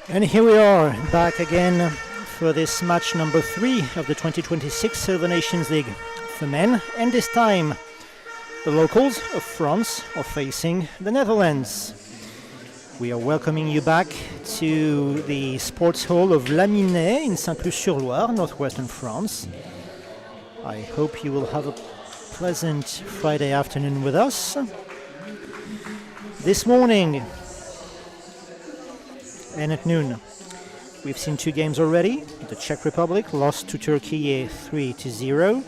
And here we are, back again for this match number 3 of the 2026 Silver Nations League for men. And this time, the locals of France are facing the Netherlands. We are welcoming you back to the sports hall of La Minée in Saint-Cloud-sur-Loire, northwestern France. I hope you will have a pleasant Friday afternoon with us. This morning, and at noon, we've seen 2 games already. The Czech Republic lost to Turkey 3-0,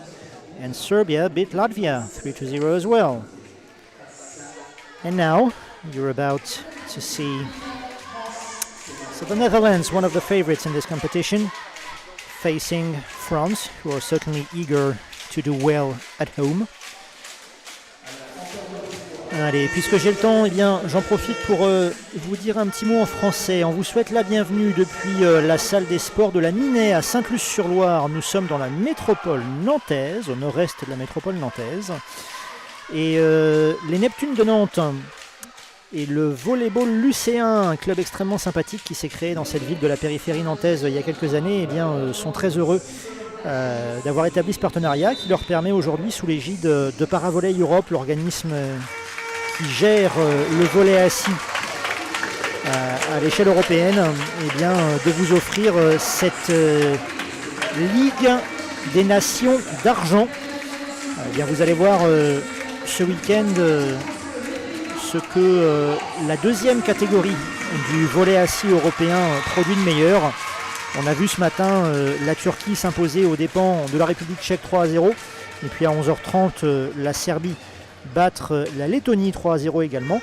and Serbia beat Latvia 3-0 as well. And now you're about to see the Netherlands, one of the favorites in this competition, facing France, who are certainly eager to do well at home. Allez, puisque j'ai le temps, eh bien, j'en profite pour vous dire un petit mot en français. On vous souhaite la bienvenue depuis la salle des sports de la Minée à Saint-Cloud-sur-Loire. Nous sommes dans la métropole nantaise, au nord-est de la métropole nantaise. Et les Neptunes de Nantes et le volleyball lucéen, un club extrêmement sympathique qui s'est créé dans cette ville de la périphérie nantaise il y a quelques années, eh bien, sont très heureux d'avoir établi ce partenariat qui leur permet aujourd'hui, sous l'égide de Paravolley Europe, l'organisme qui gère le volley assis à l'échelle européenne, eh bien, de vous offrir cette Ligue des Nations d'argent. Eh bien, vous allez voir ce week-end ce que la deuxième catégorie du volley assis européen produit de meilleur. On a vu ce matin la Turquie s'imposer aux dépens de la République tchèque 3-0, et puis à 11h30 la Serbie battre la Lettonie 3-0 également.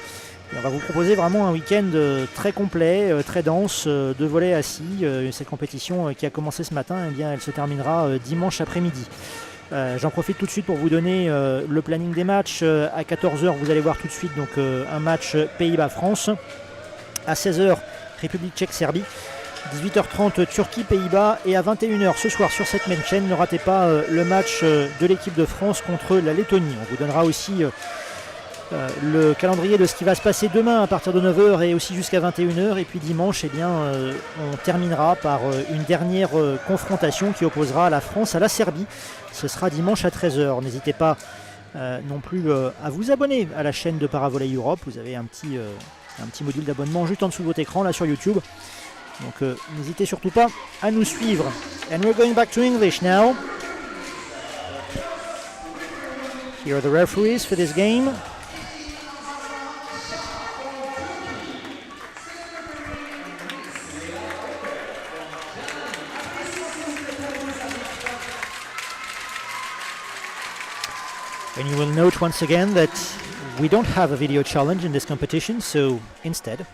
Et on va vous proposer vraiment un week-end très complet, très dense de volley assis. Cette compétition qui a commencé ce matin, eh bien, elle se terminera dimanche après-midi. J'en profite tout de suite pour vous donner le planning des matchs. À 14h, vous allez voir tout de suite donc, un match Pays-Bas-France. À 16h, République tchèque-Serbie. 18h30 Turquie-Pays-Bas, et à 21h ce soir sur cette même chaîne, ne ratez pas le match de l'équipe de France contre la Lettonie. On vous donnera aussi le calendrier de ce qui va se passer demain à partir de 9h et aussi jusqu'à 21h, et puis dimanche, eh bien, on terminera par une dernière confrontation qui opposera la France à la Serbie. Ce sera dimanche à 13h. N'hésitez pas non plus à vous abonner à la chaîne de Paravolley Europe. Vous avez un petit module d'abonnement juste en dessous de votre écran là sur YouTube. Donc n'hésitez surtout pas à nous suivre. And we're going back to English now. Here are the referees for this game. And you will note once again that we don't have a video challenge in this competition, so instead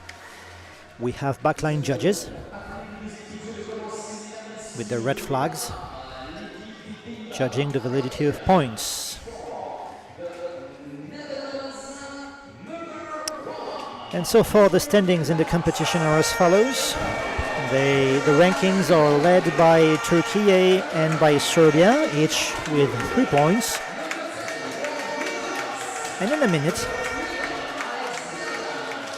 we have backline judges with their red flags judging the validity of points. And so far the standings in the competition are as follows. The rankings are led by Turkey and by Serbia, each with 3 points. And in a minute,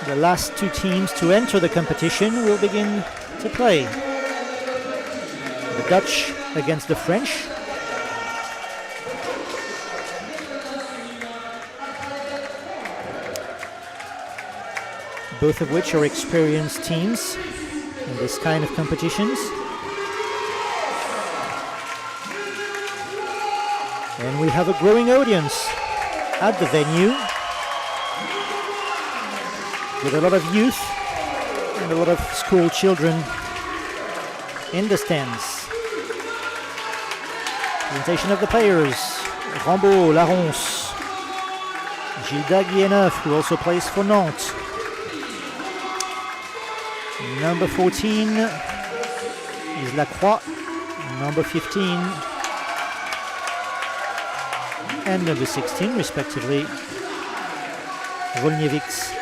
the last 2 teams to enter the competition will begin to play. The Dutch against the French. Both of which are experienced teams in this kind of competitions. And we have a growing audience at the venue, with a lot of youth and a lot of school children in the stands. Presentation of the players: Rambaud, Laronce, Gilda Guilleneuf, who also plays for Nantes. Number 14 is Lacroix, number 15 and number 16 respectively, Volnievics.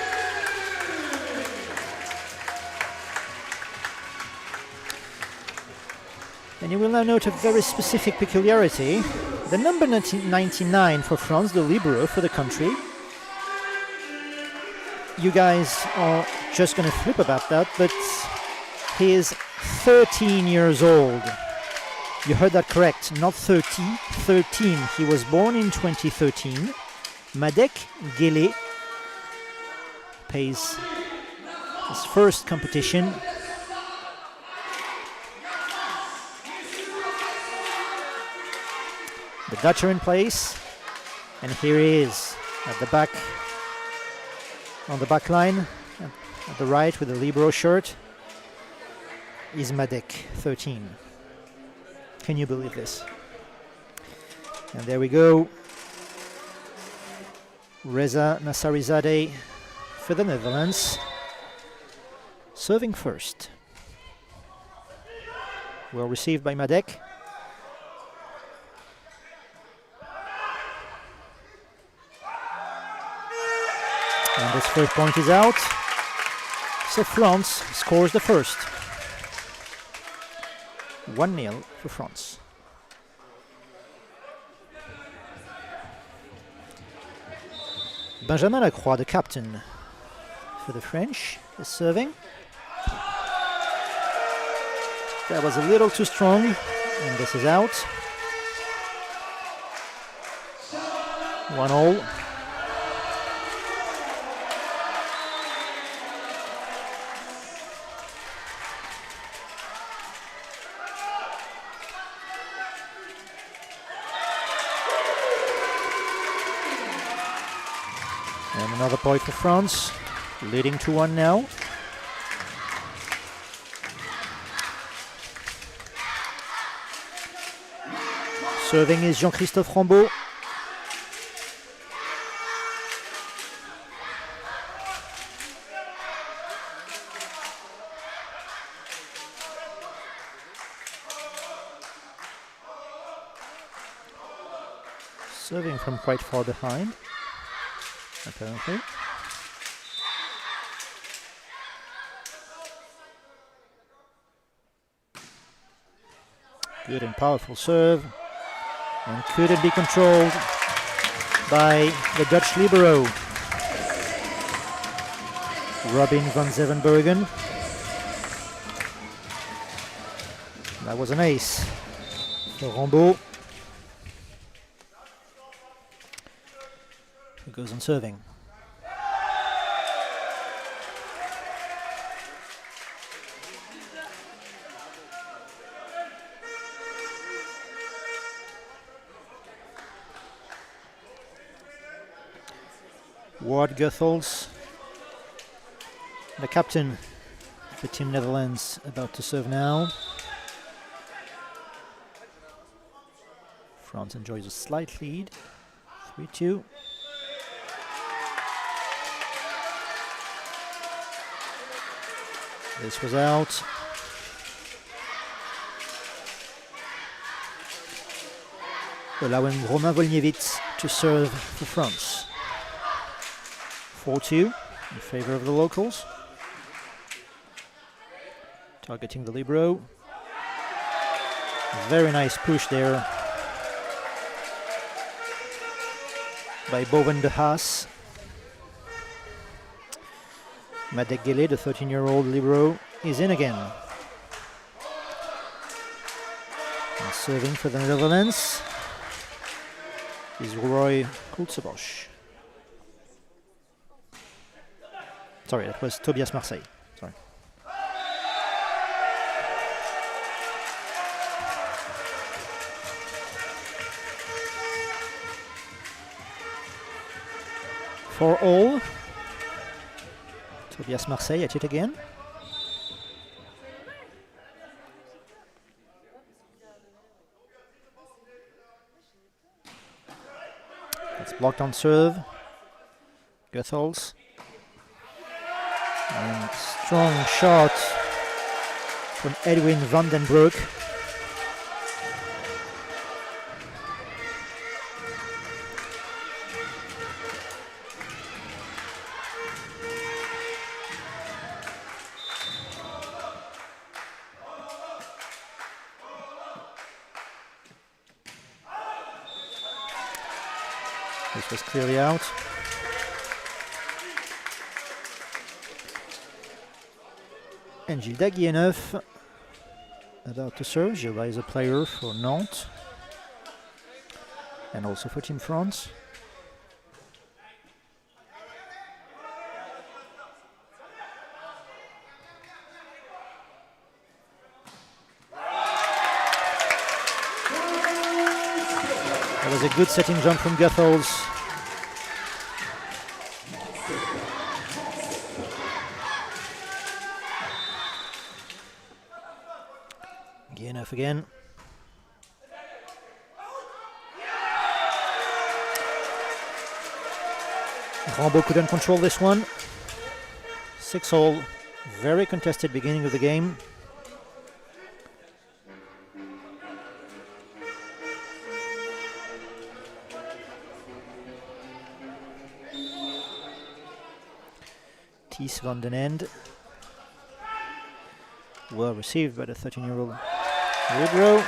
And you will now note a very specific peculiarity. The number 99 for France, the libero for the country. You guys are just going to flip about that, but He is 13 years old. You heard that correct, not 30, 13. He was born in 2013. Madek Gele plays his first competition. The Dutch are in place, and here he is at the back, on the back line, at the right with the libero shirt, is Madek, 13. Can you believe this? And there we go. Reza Nassarizadeh for the Netherlands, serving first. Well received by Madek. And this first point is out. So France scores the first. 1-0 for France. Benjamin Lacroix, the captain for the French, is serving. That was a little too strong, and this is out. 1-0. And another point for France, leading 2-1 now. Serving is Jean-Christophe Rambaud. Serving from quite far behind, apparently. Good and powerful serve, and couldn't be controlled by the Dutch libero, Robin van Zevenbergen. That was an ace for Rambaud, who goes on serving. Ward Goethals, the captain for Team Netherlands, about to serve now. France enjoys a slight lead, 3-2. This was out. Allowing Romain Volniewicz to serve for France. 4-2 in favor of the locals. Targeting the libero. Very nice push there by Boven de Haas. Madek Gele, the 13-year-old libero, is in again. And serving for the Netherlands is Roy Kultzobosch. Sorry, that was Tobias Marseille. Sorry. For all, Tobias Marseille at it again. It's blocked on serve. Goethals. And strong shot from Edwin van den Broek. This was clearly out. And Gilda Guilleneuf about to serve. Gilda is a player for Nantes and also for Team France. That was a good setting jump from Gutholz. Guilleneuf again. Rambaud couldn't control this one. 6-all, very contested beginning of the game. Thies van den End. Well received by the 13-year-old Woodrow.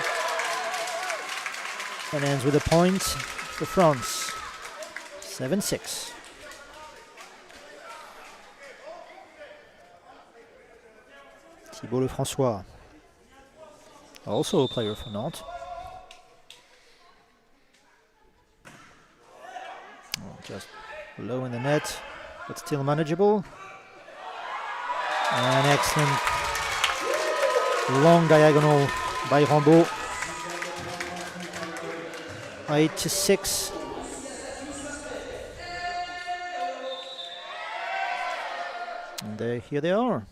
And ends with a point for France. 7-6. Thibault Lefrançois, also a player for Nantes. Oh, just low in the net, but still manageable. An excellent long diagonal by Rambaud. 8-6. And here they are.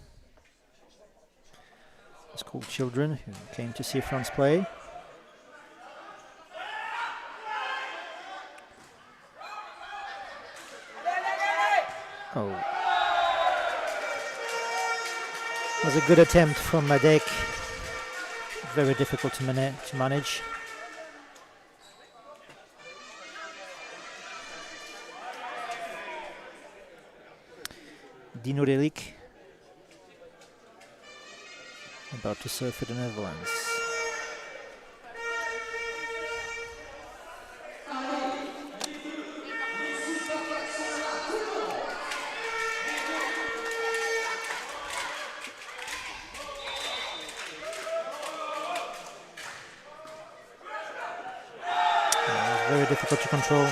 School children who came to see France play. Oh. It was a good attempt from Madec. Very difficult to manage. Dino Delic about to serve for the Netherlands. Very difficult to control.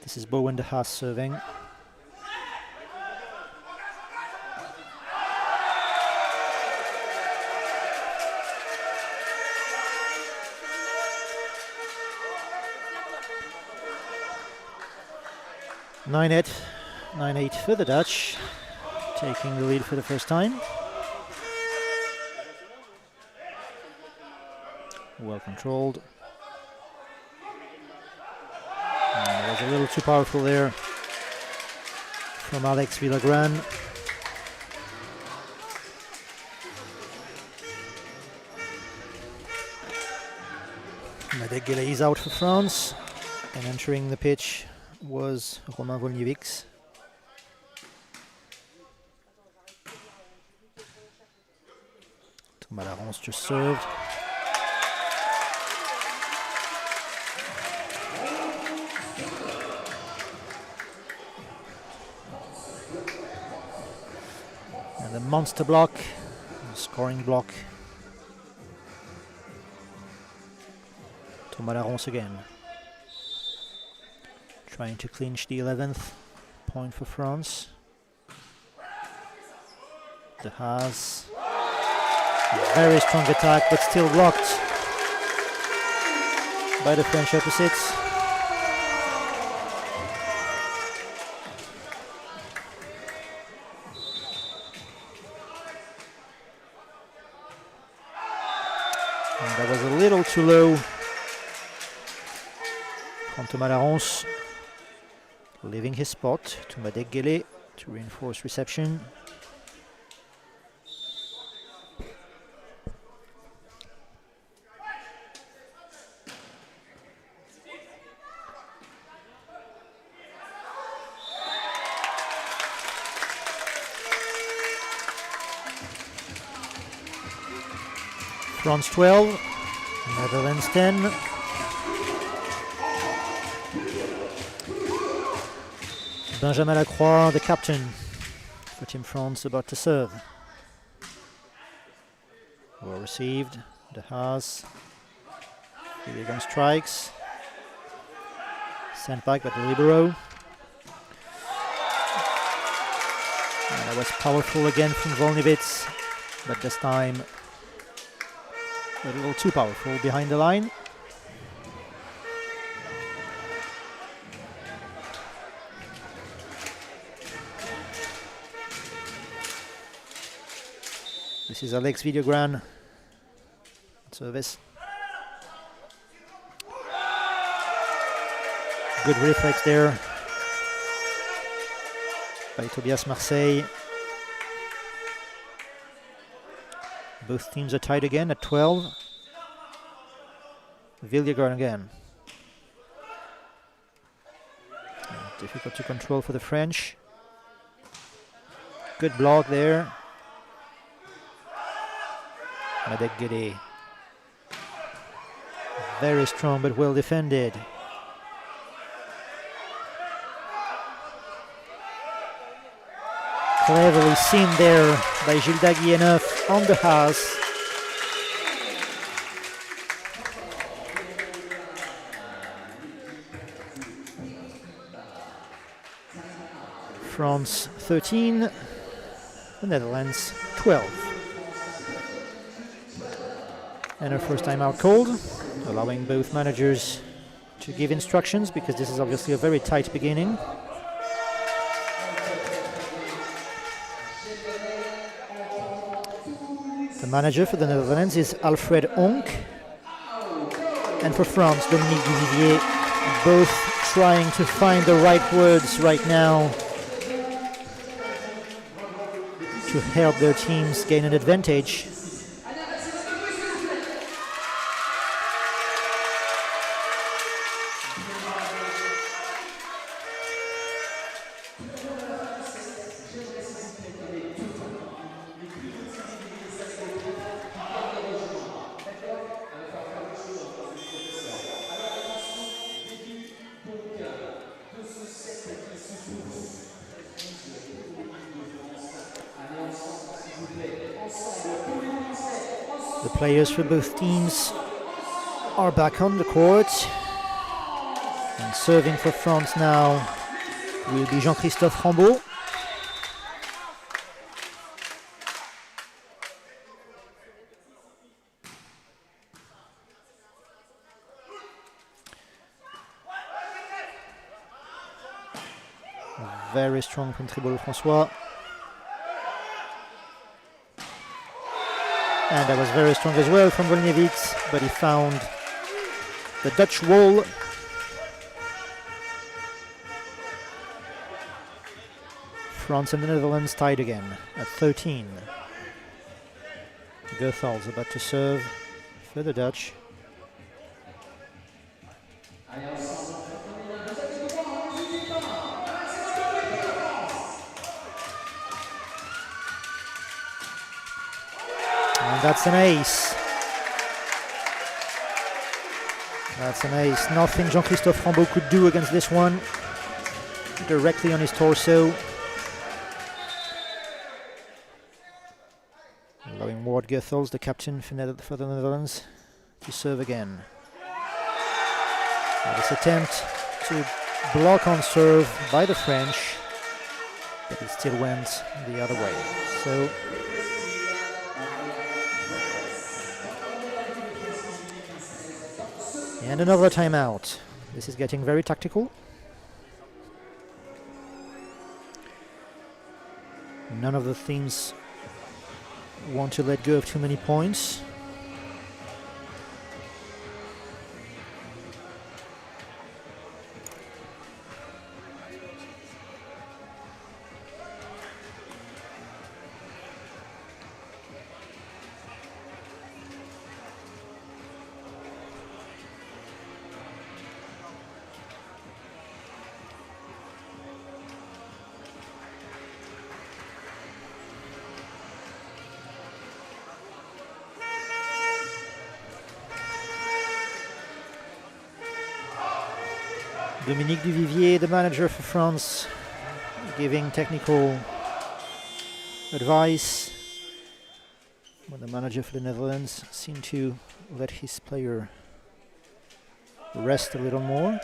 This is Bowen de Haas serving. Nine-8 for the Dutch, taking the lead for the first time. Well controlled. It was a little too powerful there from Alex Villagran. Madec Guélé is out for France, and entering the pitch was Romain Volnievics. Thomas Larence just served. And the monster block, the scoring block. Thomas Larence again. Trying to clinch the 11th point for France. De Haas. Very strong attack, but still blocked by the French opposites. And that was a little too low from Thomas Larence, leaving his spot to Madec Guélé to reinforce reception. France 12, Netherlands 10. Benjamin Lacroix, the captain for Team France, about to serve. Well received. De Haas. Here comes strikes. Sent back by the libero. And that was powerful again from Volnevitz, but this time a little too powerful behind the line. This is Alex Videogran service. Good reflex there by Tobias Marseille. Both teams are tied again at 12. Videogran again. Difficult to control for the French. Good block there. Madek Guede. Very strong but well defended. Cleverly seen there by Gilda Guilleneuf on the house. France 13, the Netherlands 12. And a first time out called, allowing both managers to give instructions because this is obviously a very tight beginning. The manager for the Netherlands is Alfred Onk, and for France, Dominique Duvivier, both trying to find the right words right now to help their teams gain an advantage. The players for both teams are back on the court. And serving for France now will be Jean-Christophe Rambaud. Very strong from Tribolo François. And that was very strong as well from Volnevitz, but he found the Dutch wall. France and the Netherlands tied again at 13. Goethals about to serve for the Dutch. And that's an ace. That's an ace. Nothing Jean-Christophe Rambaud could do against this one. Directly on his torso. Allowing Ward Goethals, the captain for the Netherlands, to serve again. Now this attempt to block on serve by the French, but it still went the other way. So and another timeout. This is getting very tactical. None of the teams want to let go of too many points. Dominique Duvivier, the manager for France, giving technical advice. When the manager for the Netherlands seemed to let his player rest a little more.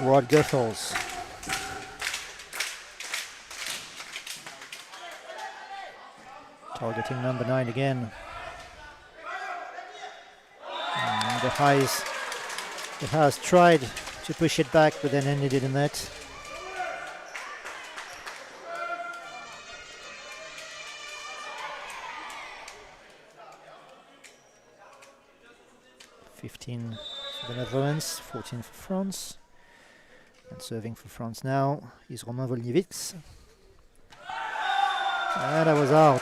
Rod Goethals. Targeting number 9 again. And the has tried to push it back, but then ended it in net. (15) for the Netherlands, 14 for France. And serving for France now is Romain Volniewicz. And that was out.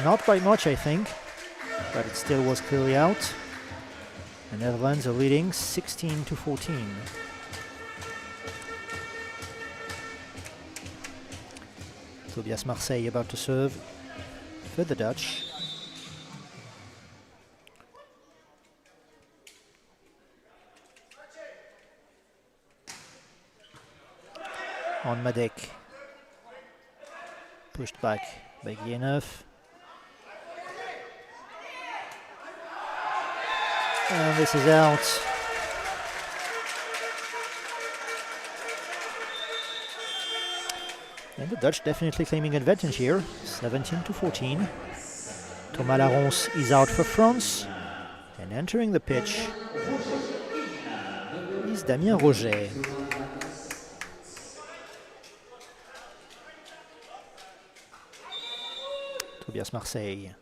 Not by much, I think, but it still was clearly out. The Netherlands are leading 16-14. Tobias Marseille about to serve for the Dutch. On Madec. Pushed back by Guilleneuve. And this is out. And the Dutch definitely claiming advantage here, 17-14. Thomas Laronce is out for France. And entering the pitch is Damien Roget. Tobias Marseille.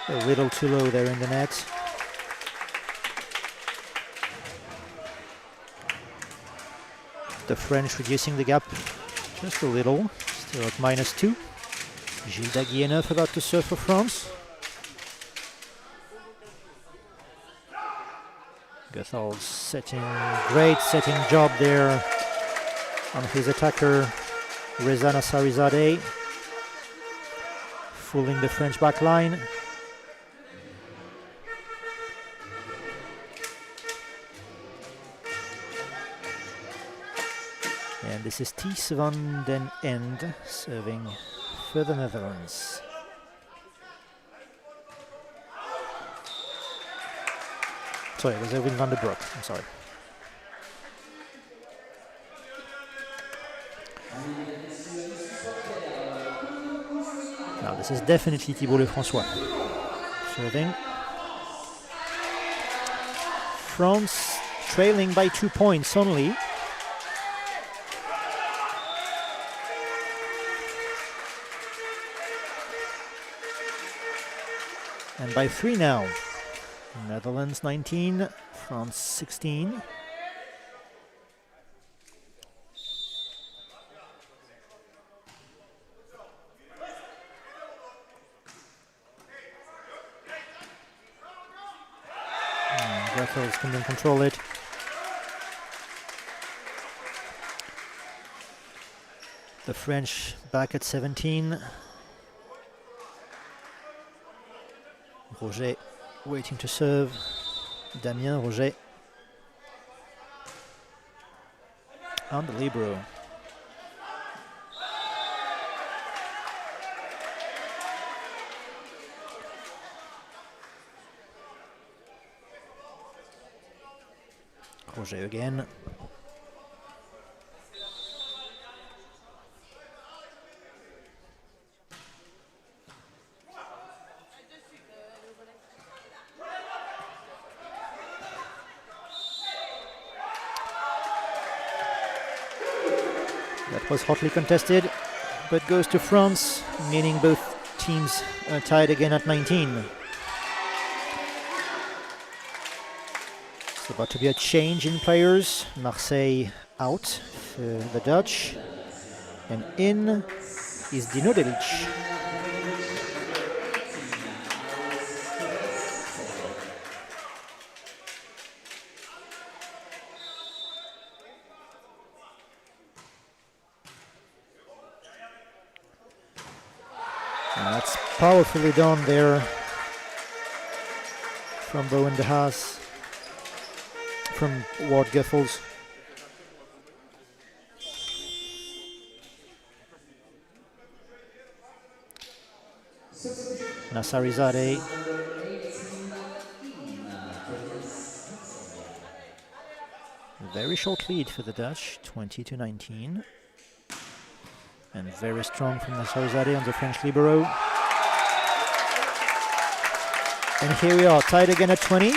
A little too low there in the net. The French reducing the gap just a little, still at -2. Gilles Guilleneuve about to serve for France. Goethals great setting job there on his attacker, Reza Nassarizadeh, fooling the French back line. And this is Thies van den End serving for the Netherlands. Sorry, it was Erwin van der Broek, I'm sorry. Now this is definitely Thibault Lefrançois serving. France trailing by 2 points only. And by 3 now. Netherlands 19, France 16. Goethals can then control it. The French back at 17. Roget waiting to serve. Damien Roget on the libero. Roget again. That was hotly contested, but goes to France, meaning both teams are tied again at 19. It's about to be a change in players. Marseille out for the Dutch, and in is Dino Delic. That's powerfully done there from Bowen de Haas, from Ward Guffels. Nassarizadeh. Very short lead for the Dutch, 20-19. And very strong from Nassarizadeh on the French libero. And here we are, tied again at 20.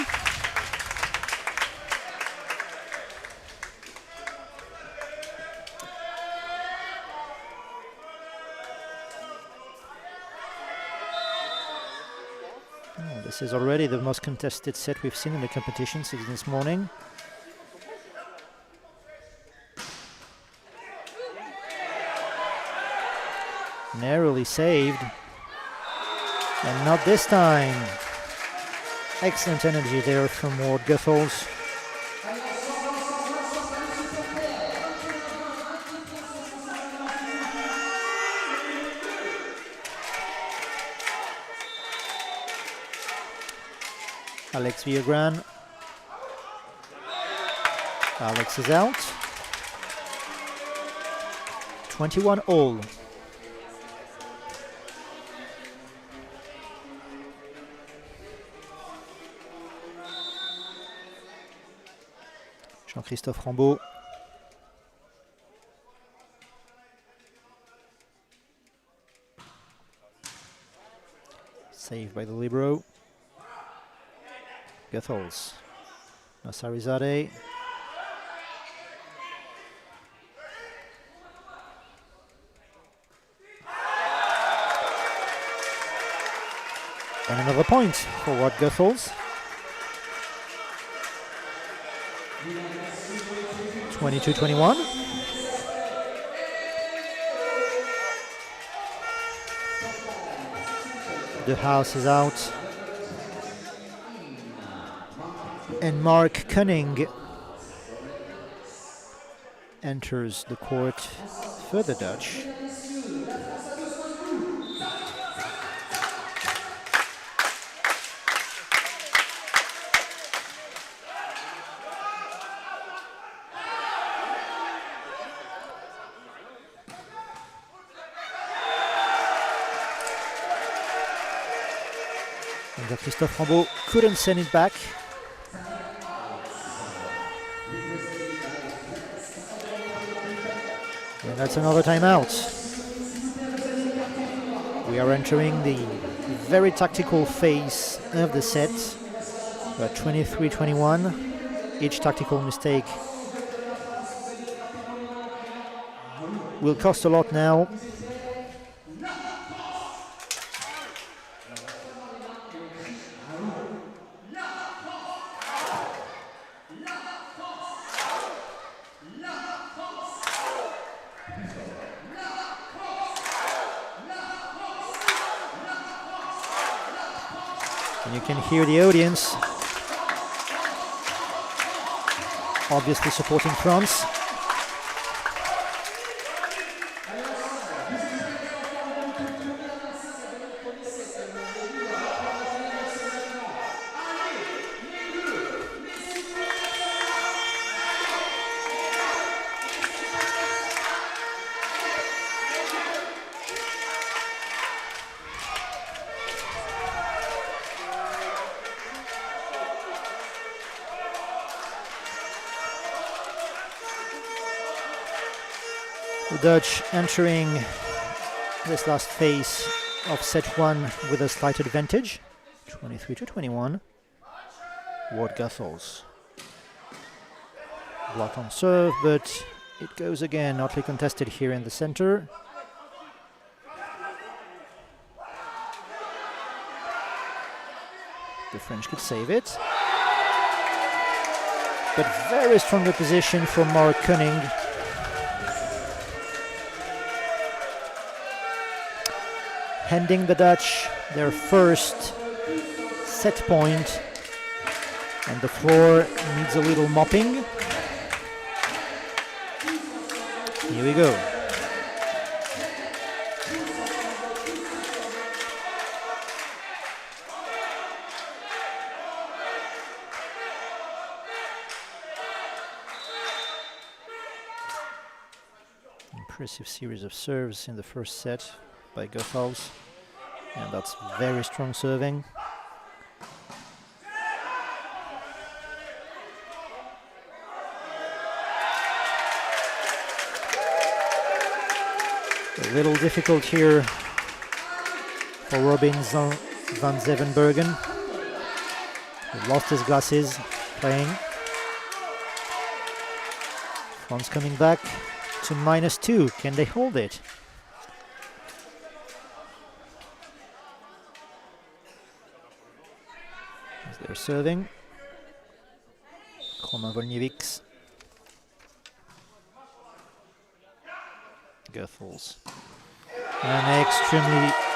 Oh, this is already the most contested set we've seen in the competition since this morning. Narrowly saved, and not this time. Excellent energy there from Ward Guffels. Alex Viagran. Alex is out. 21 all. Jean-Christophe Rambaud. Saved by the libero. Guffels. Nassarizadeh. And another point for Ward Guffels. 22-21. The house is out. And Mark Cunning enters the court for the Dutch. And Christophe Rambaud couldn't send it back. And that's another timeout. We are entering the very tactical phase of the set. We're at 23-21. Each tactical mistake will cost a lot now. And you can hear the audience obviously supporting France. The Dutch entering this last phase of set one with a slight advantage, 23-21. Ward Guffels. Block on serve, but it goes again, hotly contested here in the center. The French could save it. But very strong opposition from Mark Cunning. Handing the Dutch their first set point, and the floor needs a little mopping. Here we go. impressive series of serves in the first set by Goethals. And that's very strong serving. A little difficult here for Robin van Zevenbergen. He lost his glasses playing. France coming back to -2. Can they hold it? As they're serving. Romain Volniewiks. Goethals. An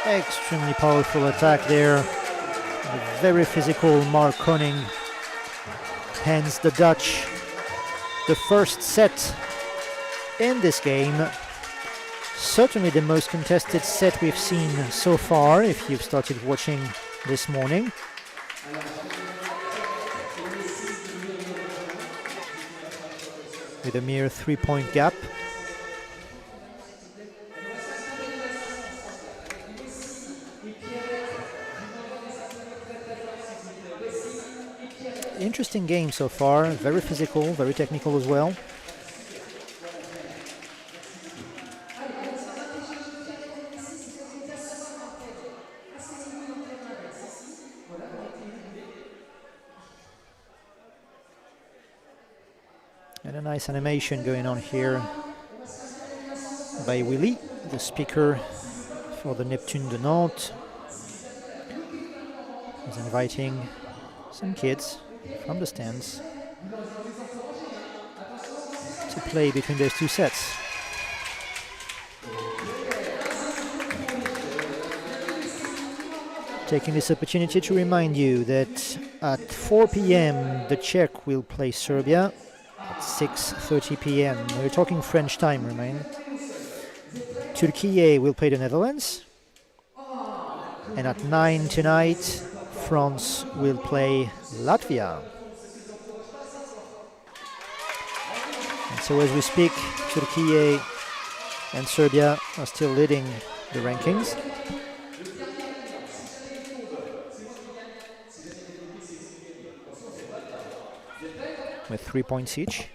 extremely powerful attack there. A very physical Mark Koning hands the Dutch the first set in this game. Certainly the most contested set we've seen so far, if you've started watching this morning. With a mere 3-point gap. Interesting game so far, very physical, very technical as well. And a nice animation going on here by Willy, the speaker for the Neptune de Nantes. He's inviting some kids from the stands to play between those two sets. Taking this opportunity to remind you that at 4 p.m. the Czech will play Serbia. At 6:30 p.m. we're talking French time, remain. Turkey will play the Netherlands. And at 9 tonight, France will play Latvia. And so as we speak, Turkey and Serbia are still leading the rankings. With 3 points each.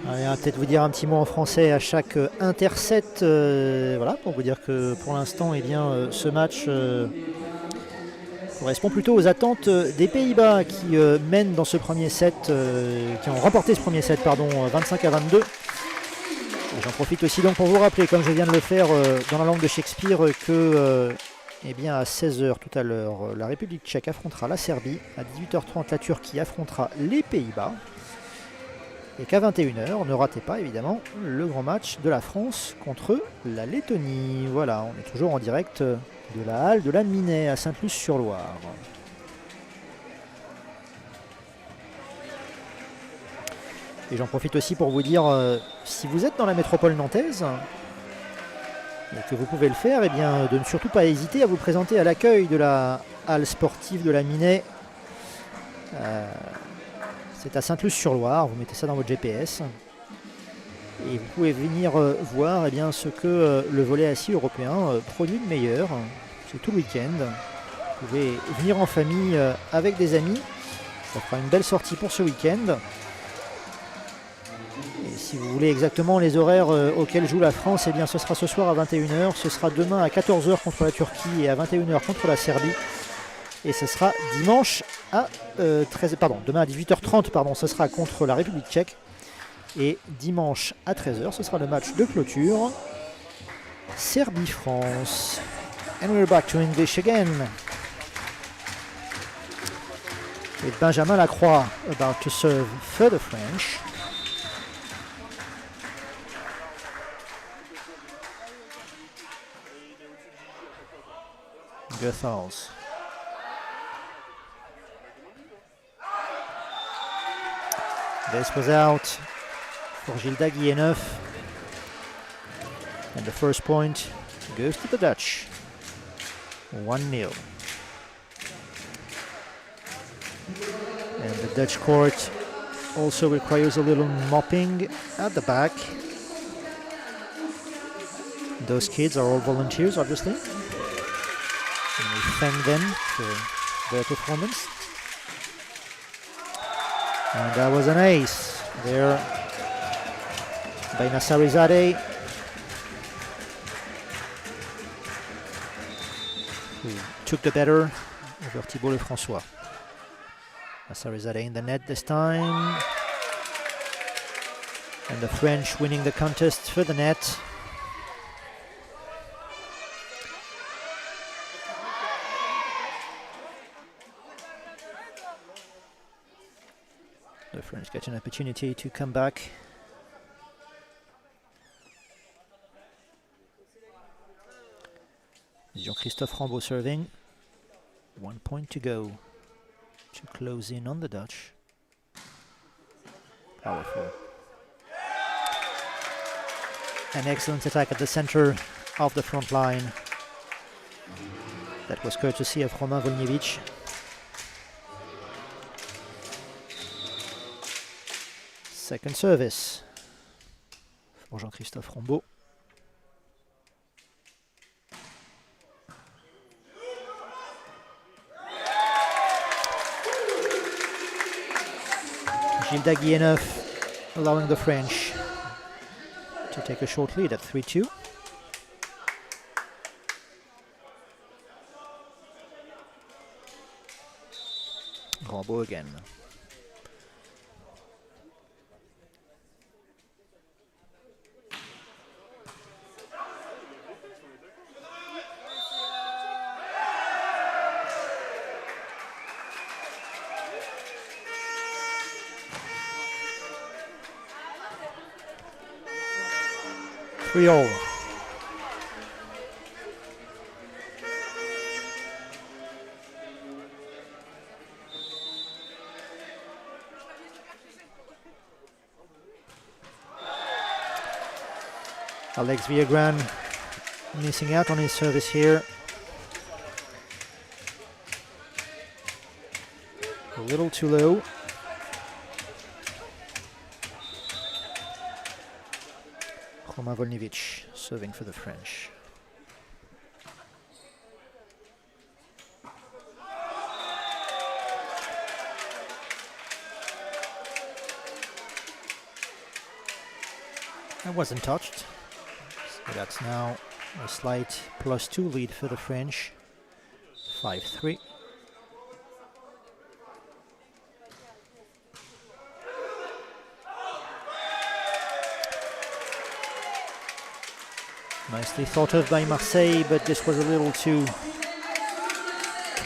Allez, on va peut-être vous dire un petit mot en français à chaque interset, voilà, pour vous dire que pour l'instant, eh bien, ce match correspond plutôt aux attentes des Pays-Bas qui mènent dans ce premier set, qui ont remporté ce premier set, pardon, 25-22. J'en profite aussi donc pour vous rappeler, comme je viens de le faire dans la langue de Shakespeare, que eh bien, à 16h tout à l'heure, la République tchèque affrontera la Serbie, à 18h30 la Turquie affrontera les Pays-Bas, et qu'à 21h, ne ratez pas évidemment le grand match de la France contre la Lettonie. Voilà, on est toujours en direct de la halle de la Minet à Sainte-Luce-sur-Loire. Et j'en profite aussi pour vous dire, si vous êtes dans la métropole nantaise, et que vous pouvez le faire, eh bien, de ne surtout pas hésiter à vous présenter à l'accueil de la halle sportive de la Minet. C'est à Sainte-Luce-sur-Loire, vous mettez ça dans votre GPS. Et vous pouvez venir voir eh bien, ce que le volley assis européen produit de meilleur. C'est tout le week-end. Vous pouvez venir en famille avec des amis. Ça fera une belle sortie pour ce week-end. Et si vous voulez exactement les horaires auxquels joue la France, eh bien, ce sera ce soir à 21h. Ce sera demain à 14h contre la Turquie et à 21h contre la Serbie. Et ce sera dimanche à demain à 18h30, pardon, ce sera contre la République tchèque. Et dimanche à 13h, ce sera le match de clôture. Serbie-France. And we're back to English again. With Benjamin Lacroix about to serve further French. Goethals. This was out pour Gilda Guilleneuf. And the first point goes to the Dutch. 1-0. And the Dutch court also requires a little mopping at the back. Those kids are all volunteers, obviously. And we thank them for their performance. And that was an ace there by Nassarizadeh, who took the better over Thibault Lefrançois. Nassarizadeh in the net this time. And the French winning the contest for the net. The French get an opportunity to come back. Jean-Christophe Rambaud serving. 1 point to go to close in on the Dutch. Powerful. An excellent attack at the center of the front line. That was courtesy of Romain Volniewicz. Second service for Jean-Christophe Rambaud. Gilda Guilleneuf allowing the French to take a short lead at 3-2. Rambaud again. All. Alex Villagrán missing out on his service here. A little too low. Romain Volniewicz serving for the French. That wasn't touched. So that's now a slight +2 lead for the French. 5-3. Nicely thought of by Marseille, but this was a little too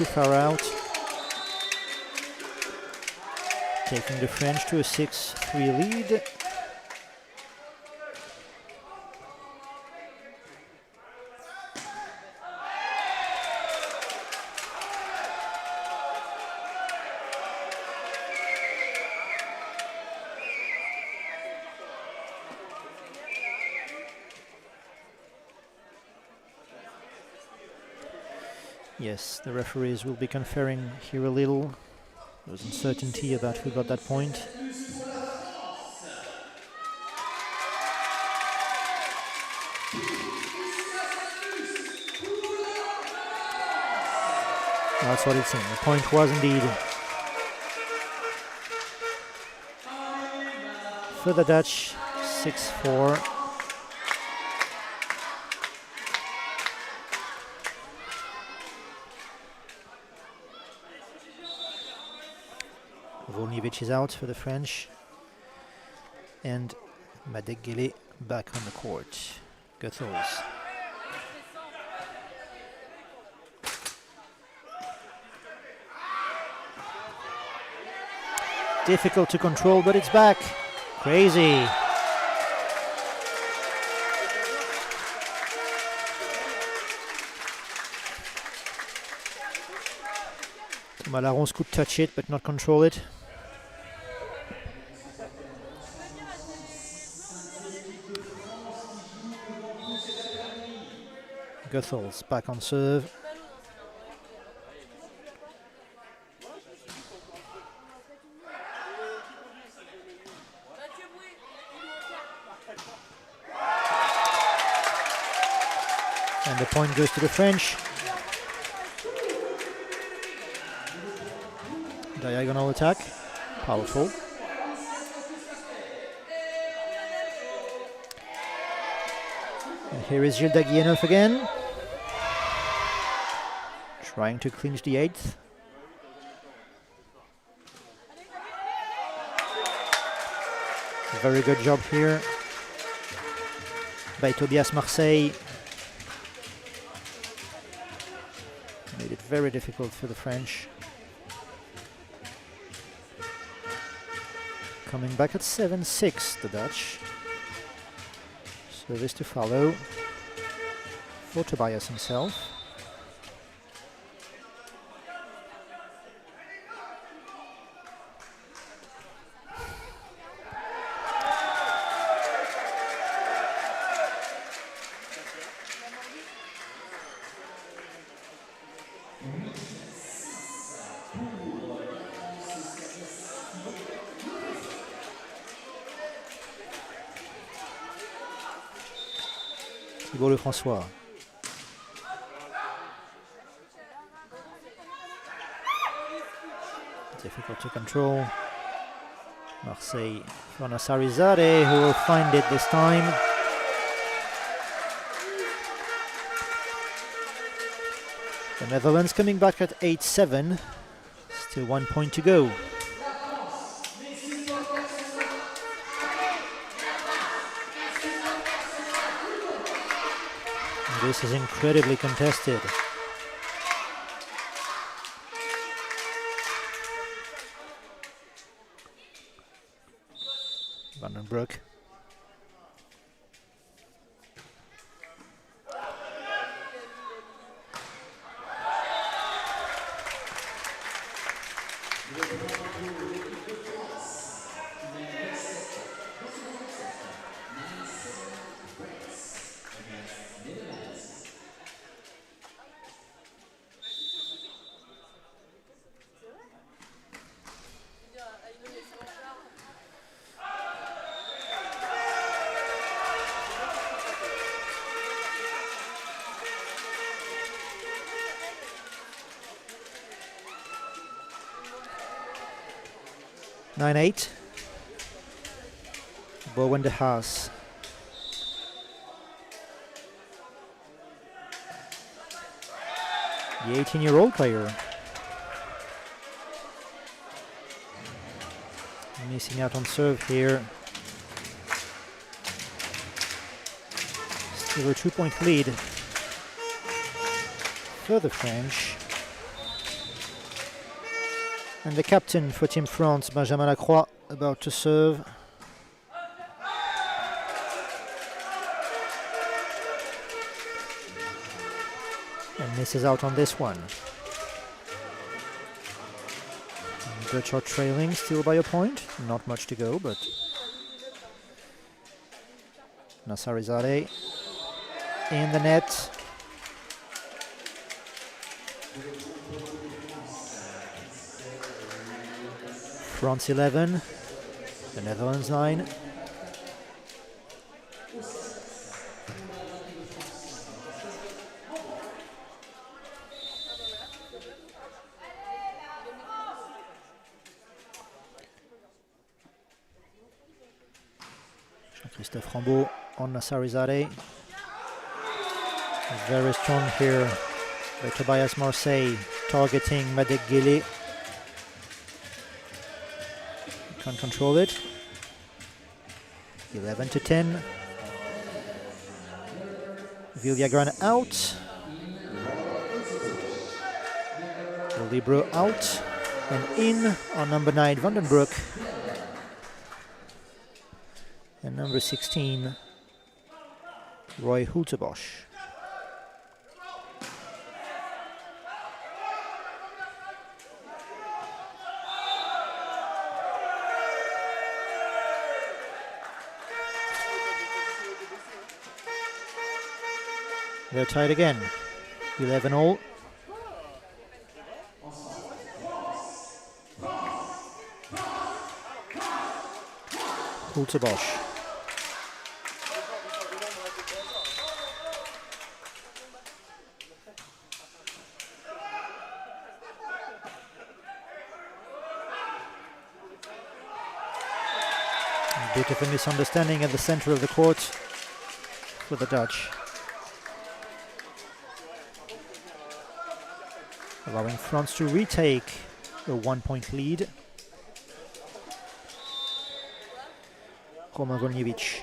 far out. Taking the French to a 6-3 lead. Yes, the referees will be conferring here a little. There's uncertainty about who got that point. That's what it seemed. The point was indeed for the Dutch, 6-4. Volniewicz is out for the French, and Madegele back on the court. Goethals. Difficult to control, but it's back. Crazy. Malarons could touch it, but not control it. Goethals back on serve. And the point goes to the French. Diagonal attack, powerful. And here is Gilles Daguienov again, trying to clinch the 8th. Very good job here by Tobias Marseille. Made it very difficult for the French. Coming back at 7-6, the Dutch. Service to follow for Tobias himself. Thibault Lefrançois. Difficult to control. Marseille for Nassarizadeh, who will find it this time. The Netherlands coming back at 8-7. Still 1 point to go. This is incredibly contested. Vandenbroek. (9-8). Bowen de Haas. The 18-year-old player. Missing out on serve here. Still a 2-point lead for the French. And the captain for Team France, Benjamin Lacroix, about to serve. And misses out on this one. And the Dutch are trailing still by a point. Not much to go, but Nassarizadeh in the net. France 11, the Netherlands 9. Jean-Christophe Rambaud on Nassarizadeh. Very strong here by Tobias Marseille, targeting Madek Guélé. Can't control it. 11-10. Villagrán out. Libro out. And in on number 9, Vandenbroek. And number 16, Roy Hultebosch. They're tied again. 11-all. Bosch. A bit of a misunderstanding at the center of the court for the Dutch, allowing France to retake a 1-point lead. Roman Golniewicz.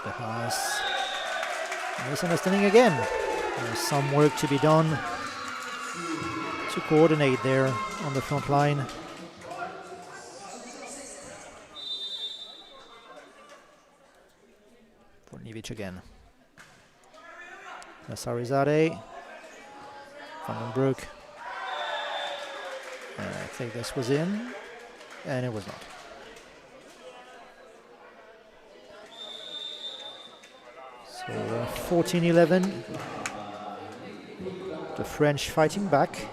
The pass. Misunderstanding again. There's some work to be done to coordinate there on the front line. Golniewicz again. Nasarizade. Vandenbroek. I think this was in, and it was not. So 14-11. The French fighting back.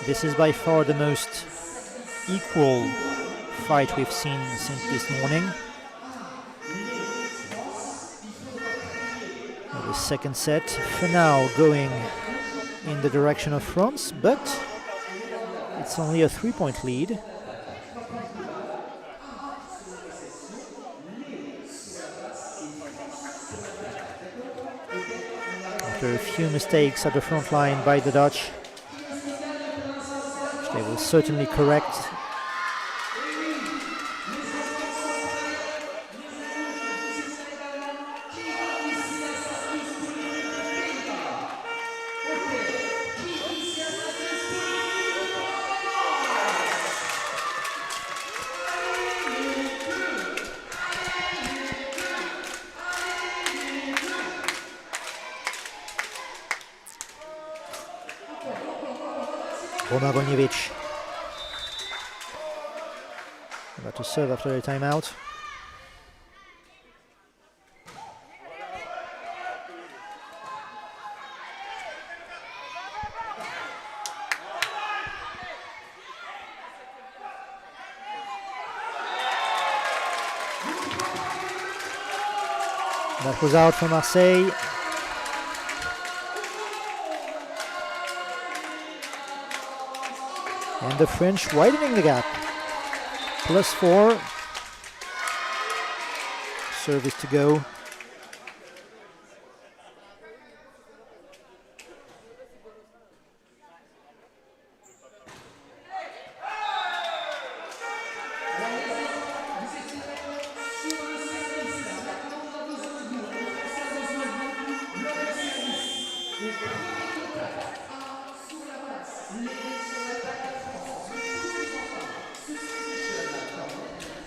This is by far the most equal fight we've seen since this morning. The second set for now going in the direction of France, but it's only a 3-point lead. After a few mistakes at the front line by the Dutch, which they will certainly correct. Roman Golniewicz about to serve after a timeout. That was out for Marseille. And the French widening the gap. +4. Service to go.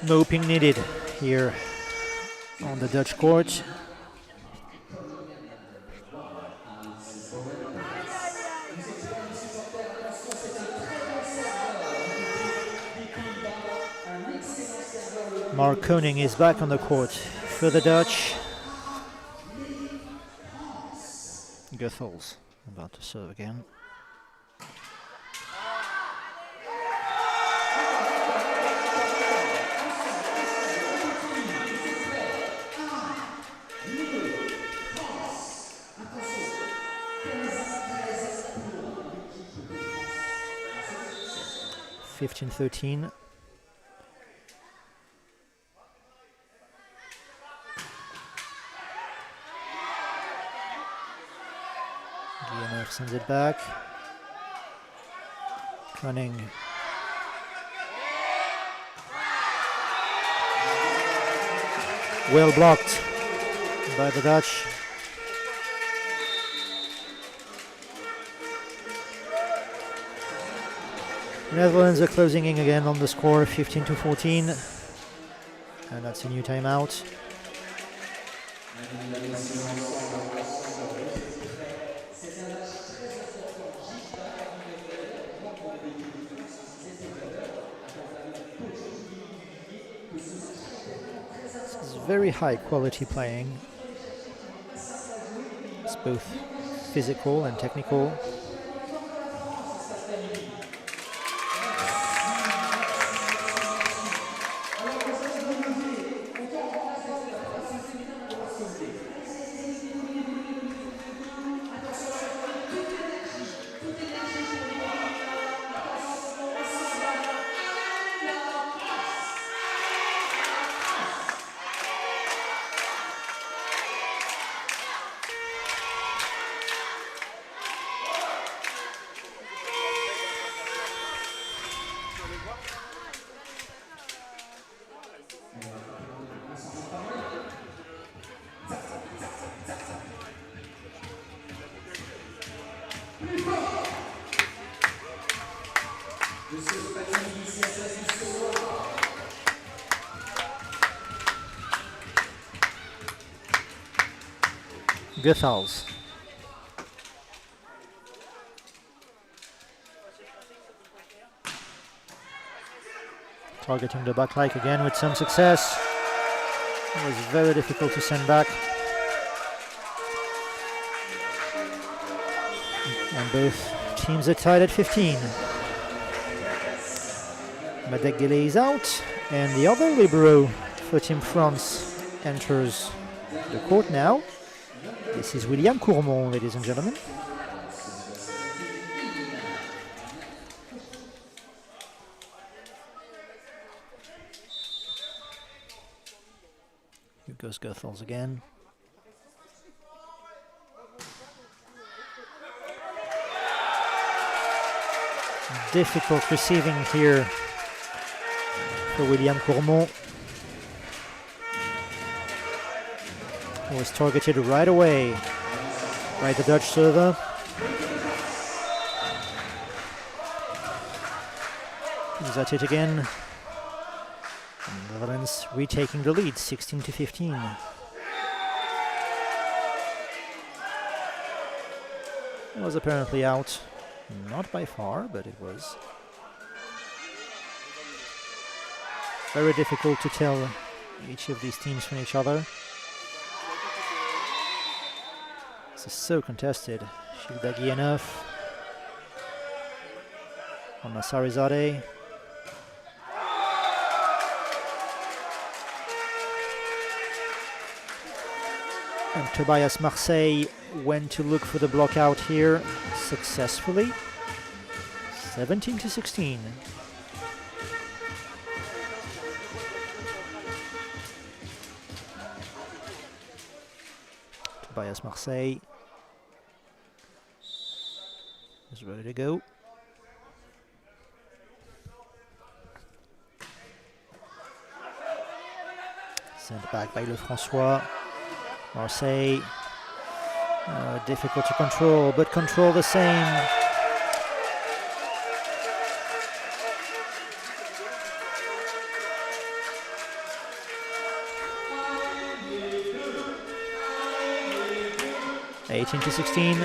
No ping needed here on the Dutch court. Mark Koning is back on the court for the Dutch. Goethals about to serve again. (15-13). Guillemot sends it back. Cunning. Well blocked by the Dutch. Netherlands are closing in again on the score, 15-14, and that's a new timeout. This is very high quality playing. It's both physical and technical. Goethals. Targeting the back leg again with some success. It was very difficult to send back. And both teams are tied at 15. Madegele is out, and the other libero for Team France enters the court now. This is William Courmont, ladies and gentlemen. Here goes Goethals again. Difficult receiving here for William Courmont. Was targeted right away by the Dutch server. He's at it again. And the Netherlands retaking the lead, 16-15. It was apparently out, not by far, but it was. Very difficult to tell each of these teams from each other. This is so contested. Shildagi enough on Nasarizadeh. And Tobias Marseille went to look for the block out here successfully. 17-16. Tobias Marseille is ready to go. Sent back by Lefrançois. Marseille, difficult to control, but control the same. Eighteen to 16.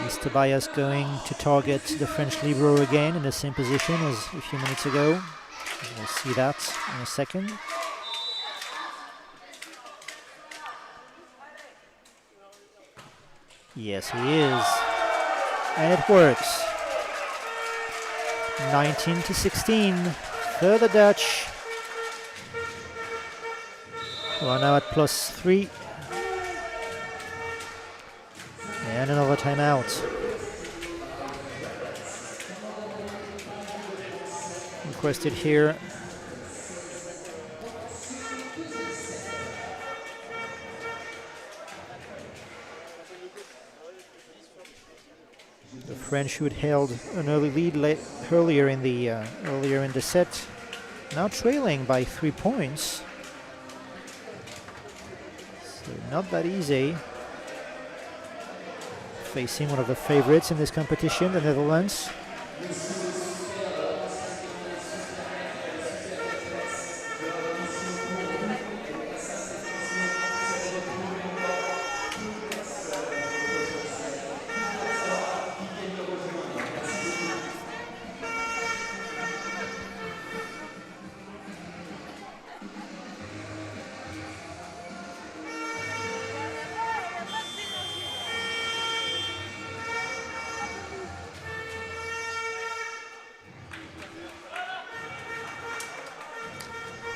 Is Tobias going to target the French libero again in the same position as a few minutes ago? We'll see that in a second. Yes, he is. And it works. 19 to 16 for the Dutch, who are now at +3. And another timeout. Requested here. The French who had held an early lead earlier in the set now trailing by 3 points. So not that easy. Facing one of the favorites in this competition, the Netherlands.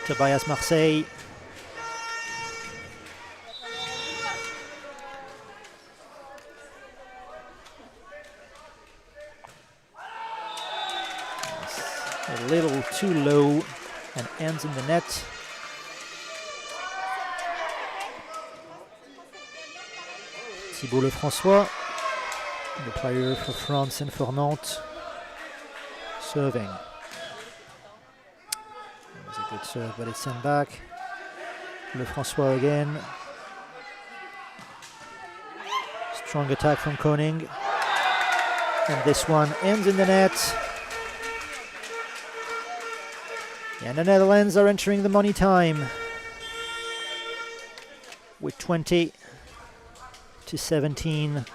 Tobias Marseille. A little too low and ends in the net. Thibault Lefrançois, the player for France and for Nantes, serving. It was a good serve, but it's sent back. Lefrançois again. Strong attack from Koning. And this one ends in the net. And the Netherlands are entering the money time with 20-17.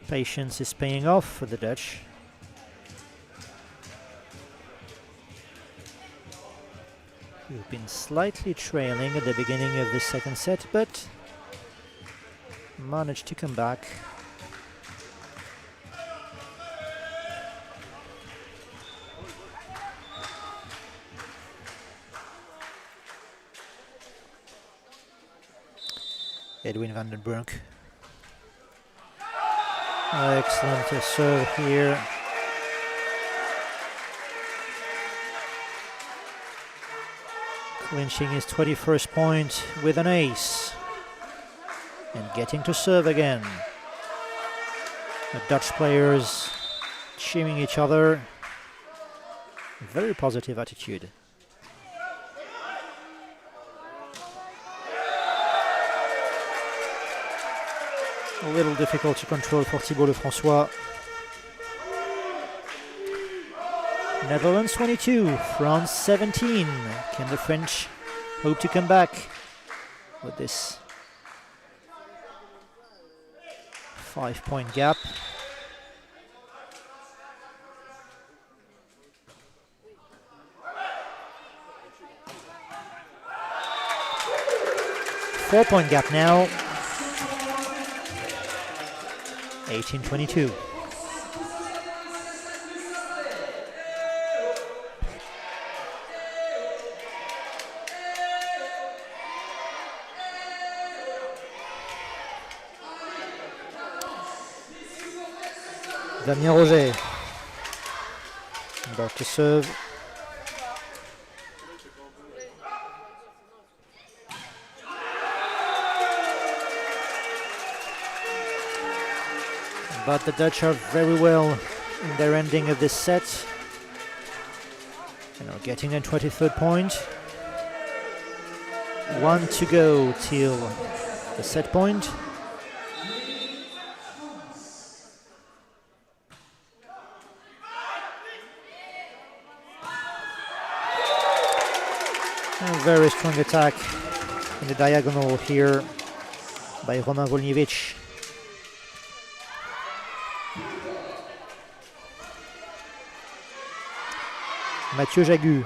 Patience is paying off for the Dutch. We've been slightly trailing at the beginning of the second set, but managed to come back. Edwin van den Broek. Excellent serve here. Clinching his 21st point with an ace. And getting to serve again. The Dutch players cheering each other. Very positive attitude. A little difficult to control for Thibault Lefrançois. Netherlands 22, France 17. Can the French hope to come back with this 5-point gap? Four-point gap now. 18-22. Damien Roger about to serve. But the Dutch are very well in their ending of this set. You know, getting a 23rd point. 1 to go till the set point. A very strong attack in the diagonal here by Romain Volniewicz. Mathieu Jagu.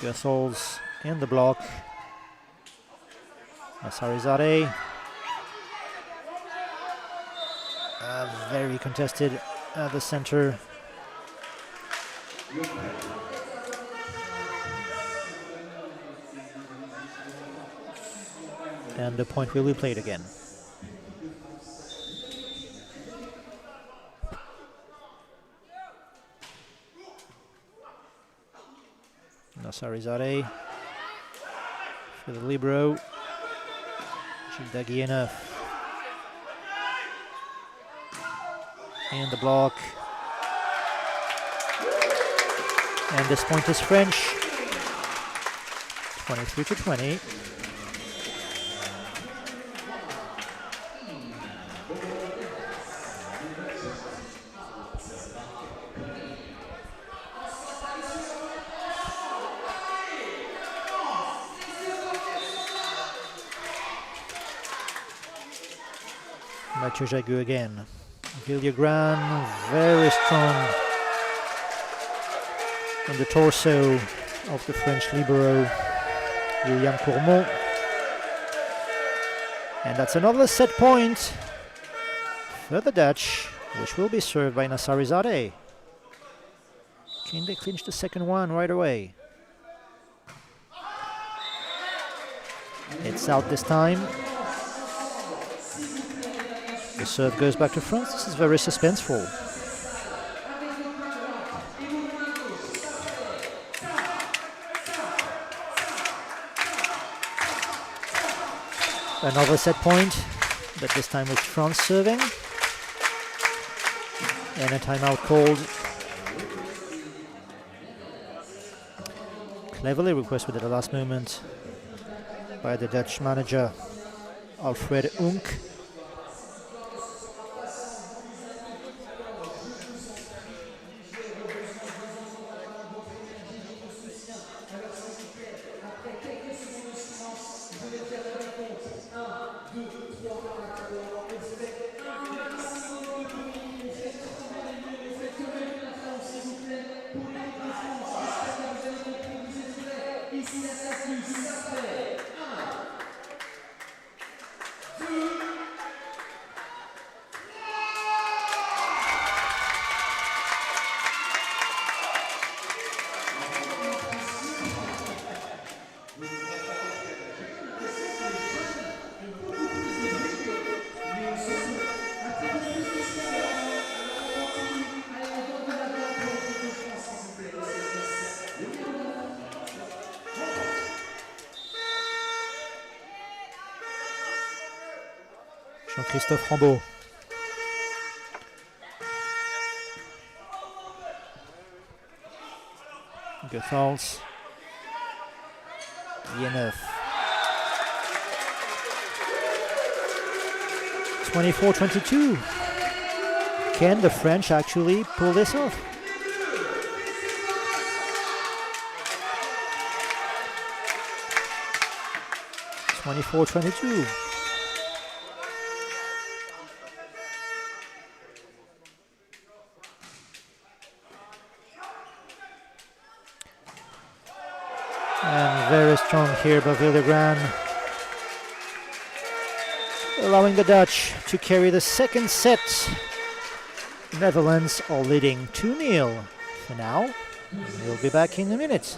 Gassol's in the block. Massarizade. Very contested at the center. And the point will be played again. Nasarizade for the libero. Dagienov and the block. And this point is French. 23-20. Mathieu Jagu again. Villagran very strong in the torso of the French libero, William Courmont. And that's another set point for the Dutch, which will be served by Nasarizade. Can they clinch the second one right away? It's out this time. The serve goes back to France. This is very suspenseful. Another set point, but this time with France serving. And a timeout called. Cleverly requested at the last moment by the Dutch manager, Alfred Unk. Jean-Christophe Rambaud. Goethals. Vienneuf. 24-22. Can the French actually pull this off? (24-22). And very strong here by Villagran, allowing the Dutch to carry the second set. Netherlands are leading 2-0 for now. We'll be back in a minute.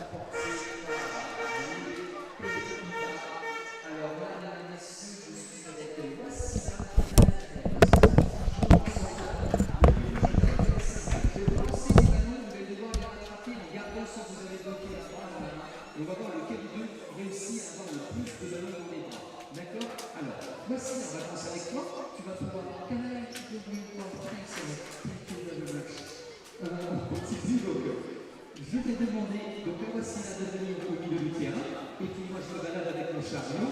Je t'ai demandé de faire voici la deuxième au milieu du terrain, et puis moi je me balade avec mon chariot.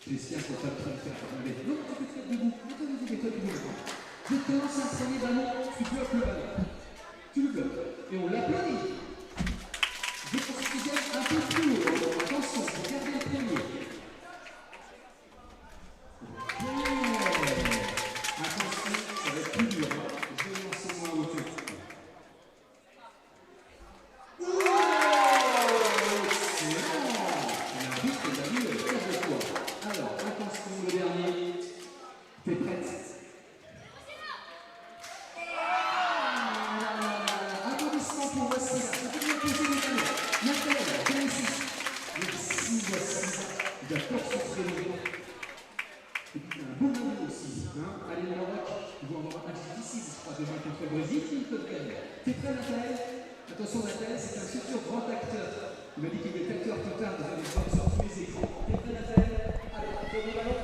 J'espère qu'on va pas le faire parler. Non, tu peux te faire debout. Attendez, mets-toi debout. Je te lance un premier ballon, tu bloques le ballon. Tu le bloques. Et on l'applaudit. Je pense que vous êtes un peu plus haut. Attention, regardez le premier. Attention, ça va être plus dur. Je vais lancer moi en hauteur. Alors, attention, le dernier. T'es prête? Applaudissements pour Wassila. Ça peut bien poser les ballons. Nathalie, viens ici. Merci, Wassila. D'accord sur ce réunion. Et puis, t'as un beau moment aussi. Hein? Allez, le Maroc, ils vont avoir un match difficile, je crois, demain contre le Brésil. Qui peut gagner? T'es prêt, Nathalie? Attention, Nathalie, c'est un futur grand acteur. Il m'a dit qu'il est acteur plus tard, vous allez voir sur tous les écrans. T'es prêt, Nathalie? Allez, tourne le ballon.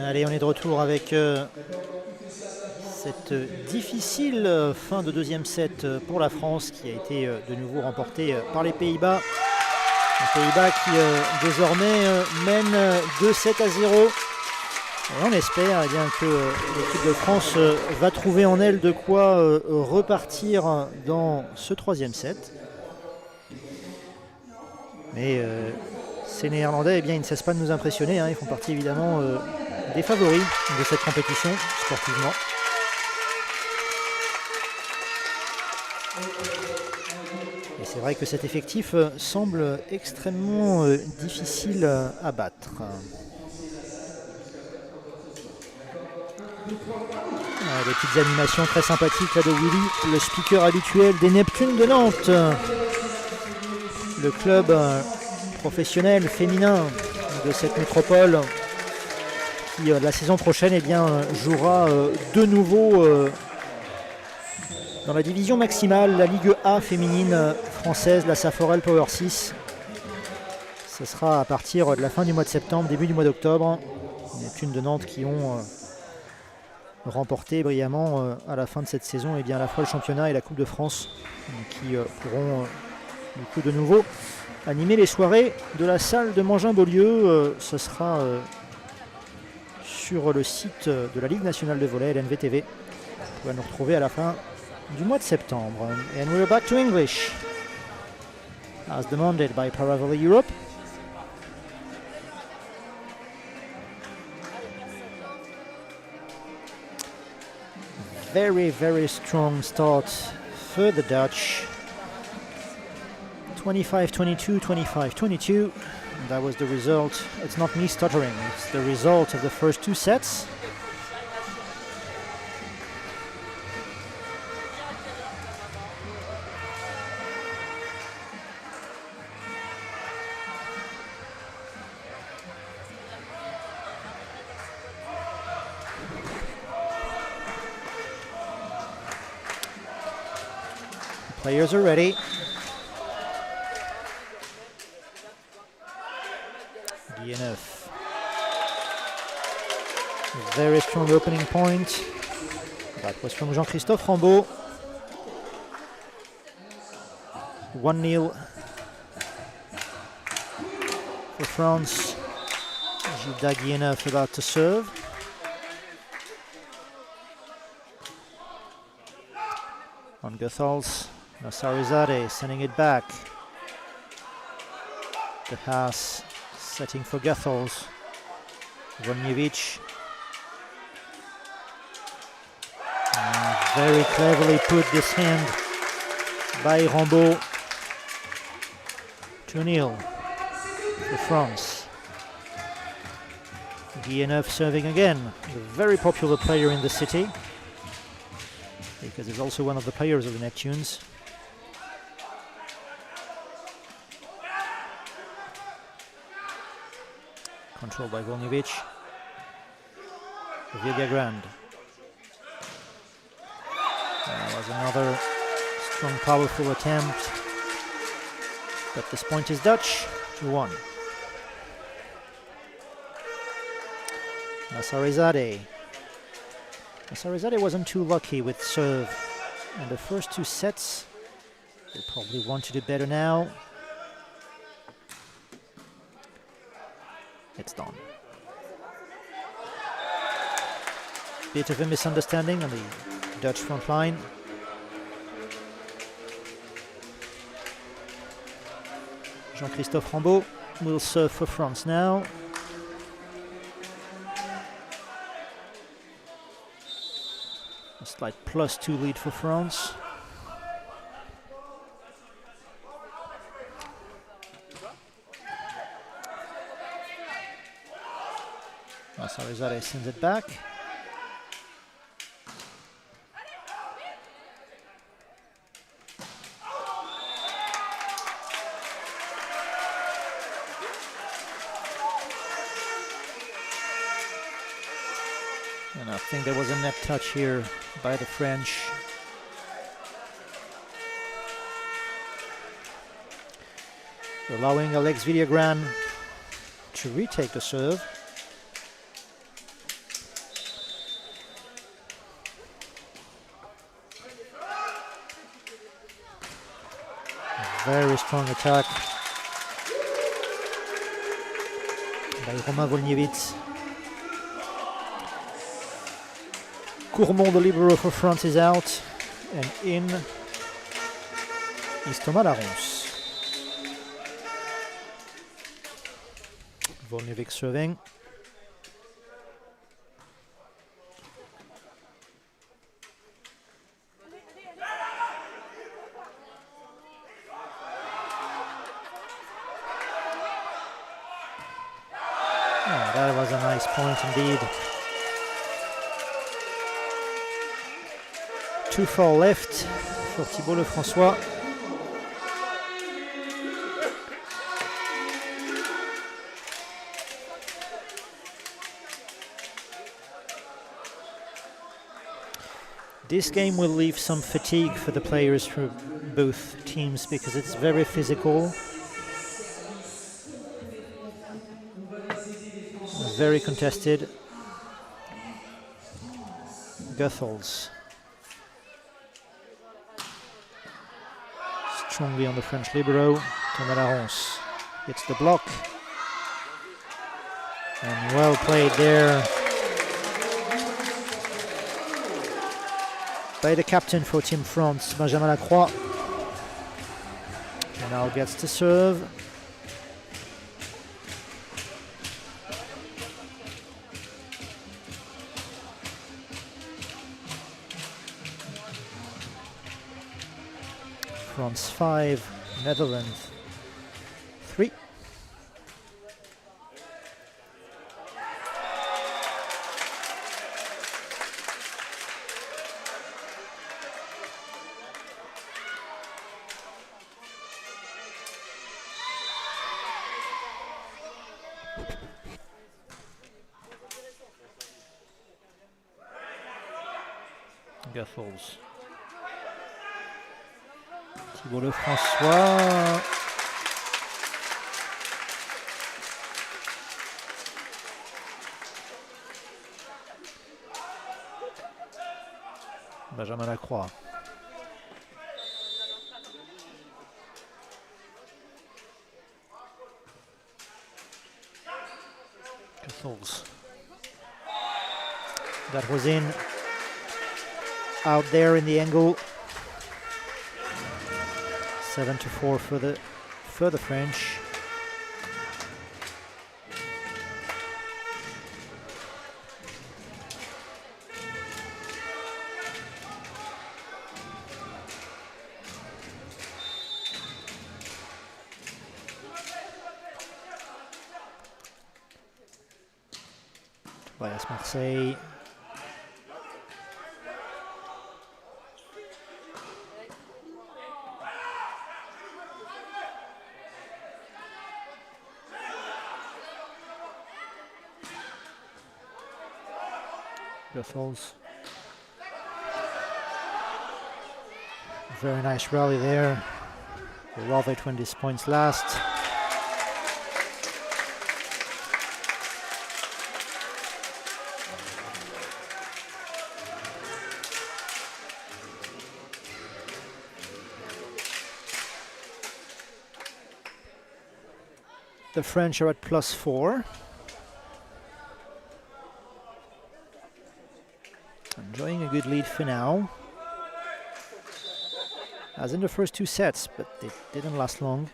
Allez, on est de retour avec cette difficile fin de deuxième set pour la France qui a été de nouveau remportée par les Pays-Bas. Les Pays-Bas qui désormais mènent 2-7-0. Et on espère eh bien, que l'équipe de France va trouver en elle de quoi repartir dans ce troisième set. Mais ces Néerlandais, eh bien, ils ne cessent pas de nous impressionner. Hein. Ils font partie évidemment des favoris de cette compétition sportivement. Et c'est vrai que cet effectif semble extrêmement difficile à battre. Des petites animations très sympathiques là, de Willy, le speaker habituel des Neptunes de Nantes. Le club professionnel féminin de cette métropole qui la saison prochaine eh bien, jouera de nouveau dans la division maximale, la Ligue A féminine française, la Saforel Power 6. Ce sera à partir de la fin du mois de septembre, début du mois d'octobre. Les Neptunes de Nantes qui ont remporté brillamment à la fin de cette saison eh bien, à la fois le championnat et la Coupe de France, qui pourront du coup de nouveau animer les soirées de la salle de Mangin-Beaulieu. Ce sera sur le site de la Ligue nationale de volley, l'NVTV. Vous pouvez nous retrouver à la fin du mois de septembre. And we're back to English, as demanded by Paravolley Europe. Very, very strong start for the Dutch. 25-22, 25-22. That was the result. It's not me stuttering, it's the result of the first two sets. The players are ready. DNF. Very strong opening point. That was from Jean-Christophe Rambaud. 1-0 for France. Gilda DNF about to serve. On Goethals, Nassarizadeh sending it back. The pass setting for Goethals. Vonjevic. Very cleverly put this hand by Rambaud. 2-0 for France. DNF serving again, a very popular player in the city, because he's also one of the players of the Neptunes. Controlled by Vonjevic. Vilja Grand. That was another strong, powerful attempt. But this point is Dutch, 2-1. Nassarizadeh. Nassarizadeh wasn't too lucky with serve in the first two sets. They probably want to do better now. It's done. Bit of a misunderstanding on the Dutch front line. Jean-Christophe Rambaud will serve for France now. A slight +2 lead for France. Sarizade sends it back. And I think there was a net touch here by the French. Allowing Alex Villagran to retake the serve. Very strong attack by Romain Volniewicz. Courmont, the libero for France, is out, and in is Thomas Larons. Volniewicz serving. Oh, that was a nice point indeed. 2-4 left for Thibault Lefrançois. This game will leave some fatigue for the players for both teams because it's very physical. Very contested. Goethals strongly on the French libero. Thomas Larons gets the block. And well played there by the captain for Team France, Benjamin Lacroix. And now gets to serve. France 5, Netherlands 3. Goethals. Thibault Lefrançois. Benjamin Lacroix. Goethals. That was in. Out there in the angle. 7-4 for the French. Tobias Marseille. Goethals. Very nice rally there. We love it when these points last. The French are at +4. good lead for now. As in the first two sets, but they didn't last long.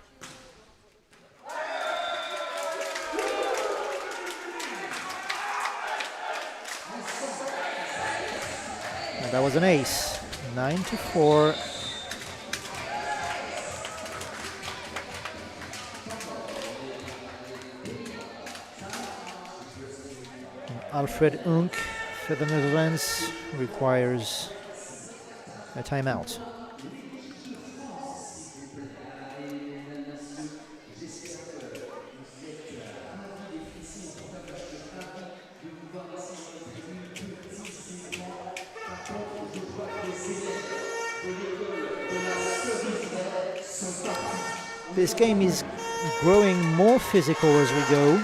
And that was an ace. 9-4. Alfred Unk for the Netherlands requires a timeout. This game is growing more physical as we go.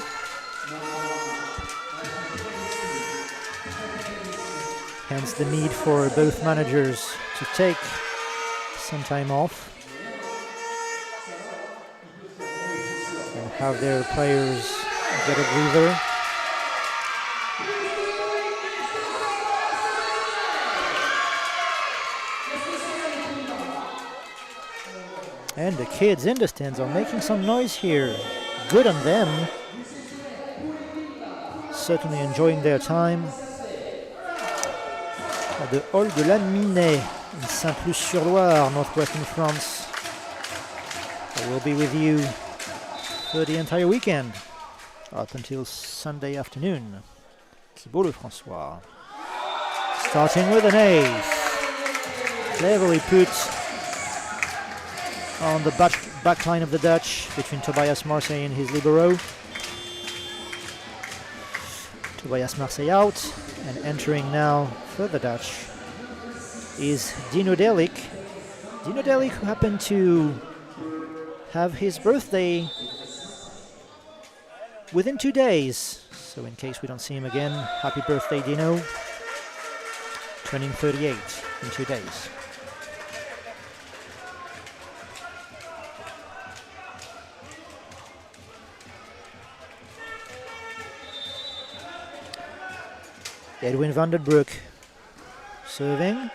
Hence the need for both managers to take some time off and have their players get a breather. And the kids in the stands are making some noise here. Good on them. Certainly enjoying their time at the Hall de la Minette in Saint-Luc-sur-Loire, northwestern France. I will be with you for the entire weekend, up until Sunday afternoon. Thibault Lefrançois. Starting with an ace. Cleverly put on the back line of the Dutch between Tobias Marseille and his libero. Tobias Marseille out, and entering now for the Dutch is Dino Delic. Dino Delic, who happened to have his birthday within 2 days. So in case we don't see him again, happy birthday, Dino. Turning 38 in 2 days. Edwin van den Broek serving.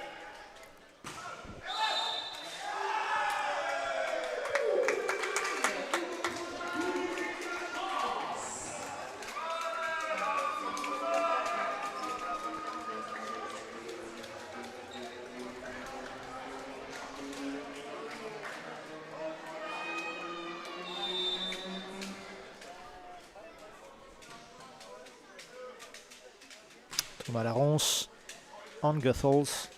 Thomas Laronce on Goethals.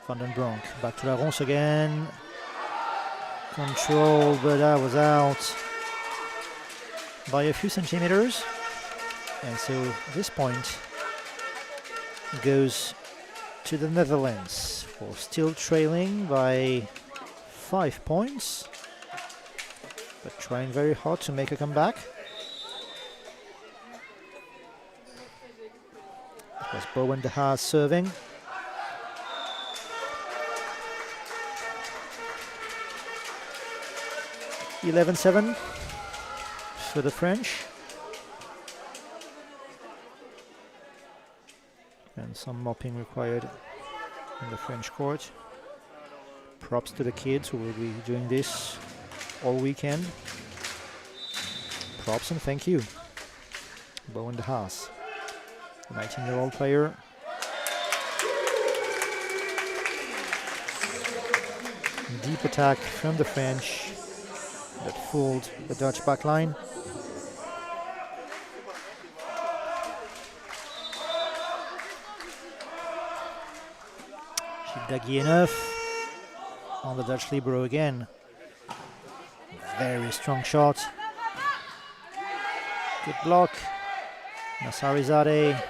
Van den Bronk back to Laronce again. Control, but that was out by a few centimeters. And so this point goes to the Netherlands for still trailing by 5 points, but trying very hard to make a comeback. It was Bowen de Haas serving. (11-7) for the French. And some mopping required in the French court. Props to the kids who will be doing this all weekend. Props and thank you. Bowen de Haas, the 19-year-old player. Deep attack from the French that fooled the Dutch backline. Daguieneuf on the Dutch libero again. Very strong shot. Good block. Nassarizadeh.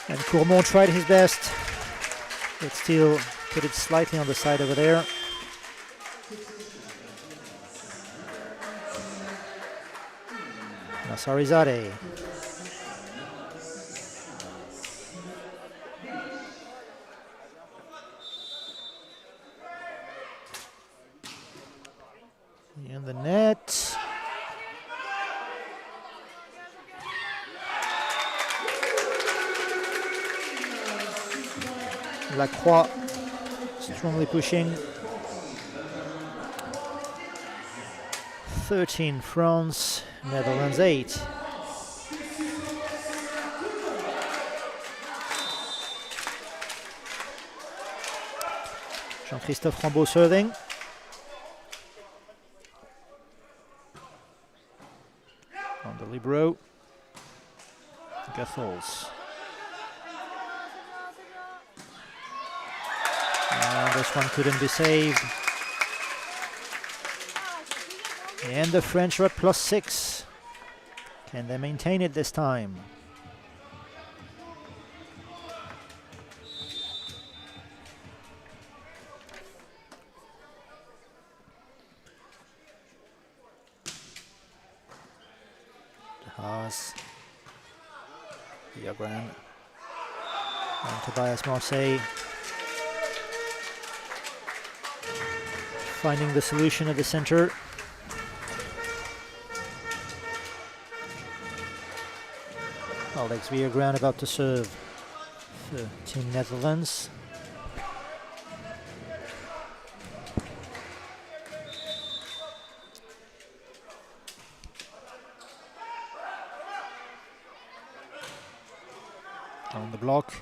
And Courmont tried his best, but still put it slightly on the side over there. Nassarizadeh. In the net. Lacroix strongly pushing. 13 France, Netherlands 8. Jean-Christophe Rambaud serving. On the libero, Gathols. This one couldn't be saved. And the French are at +6. Can they maintain it this time? Haas, Diagran, and Tobias Marseille finding the solution at the center. Alex Viergran about to serve for Team Netherlands. On the block,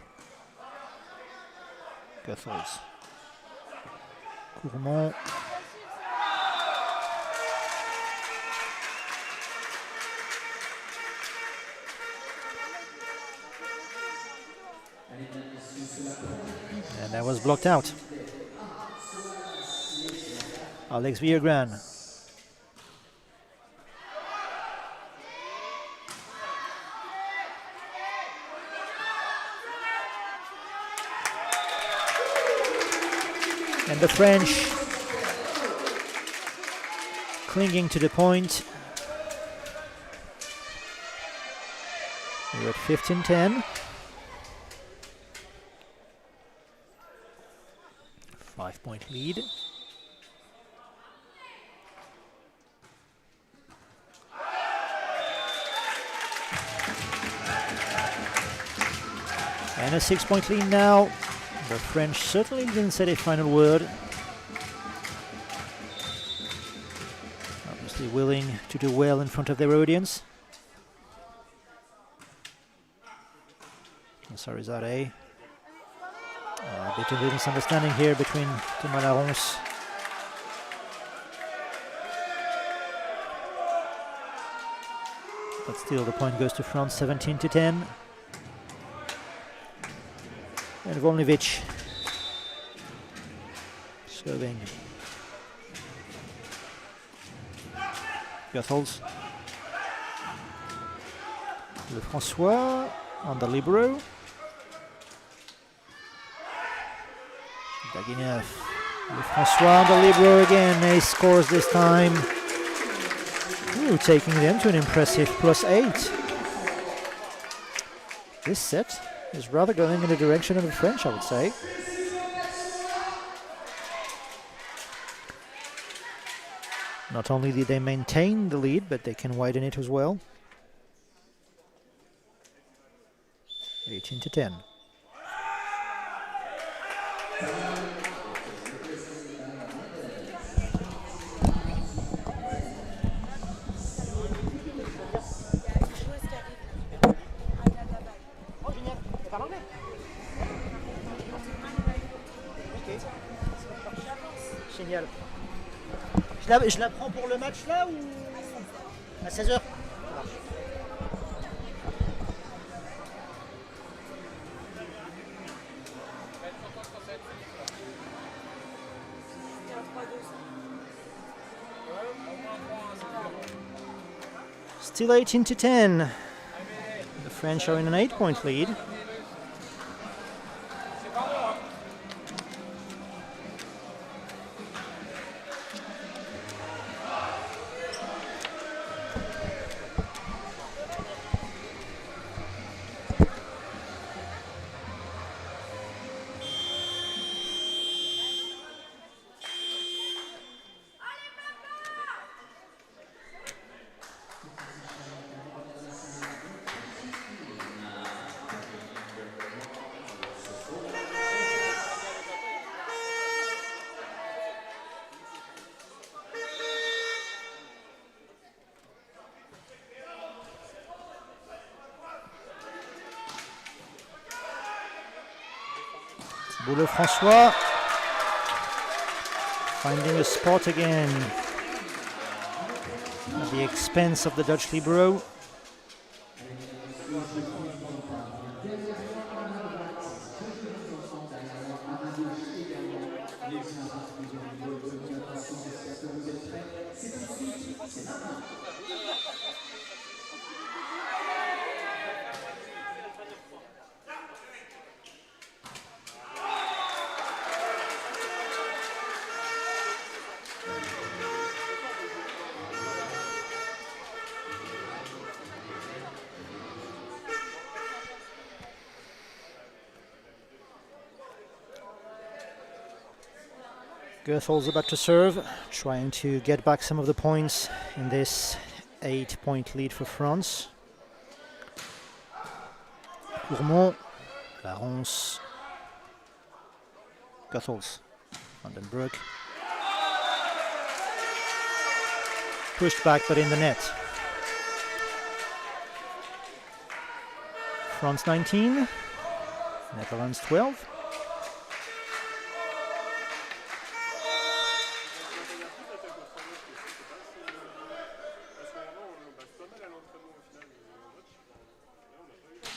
Gathols. Courmont. And that was blocked out. Alex Viergran. And the French clinging to the point. We're at 15-10. 5-point lead. And a 6-point lead now. The French certainly didn't say a final word. Obviously willing to do well in front of their audience. Sarizade. A bit of a misunderstanding here between Thomas Larence. But still the point goes to France, 17-10. And Volnevich serving. Gathols. Lefrançois on the libero. Daguineuf. Lefrançois on the libero again. Ace scores this time. Ooh, taking them to an impressive +8. This set is rather going in the direction of the French, I would say. Not only did they maintain the lead, but they can widen it as well. 18-10. Génial. Je la prends pour le match là ou à 16h? Still 18-10. The French are in an 8-point lead. Thibault François finding a spot again at the expense of the Dutch libero. Goethel's about to serve, trying to get back some of the points in this 8-point lead for France. Courmont, Larence, Goethals, Vandenbroek. Pushed back but in the net. France 19, Netherlands 12.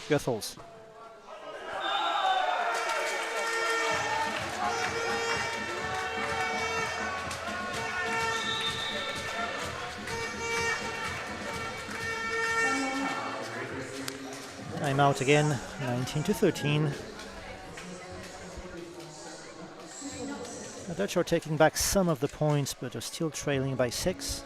Goethals. Time out again, 19-13. The Dutch are taking back some of the points, but are still trailing by 6.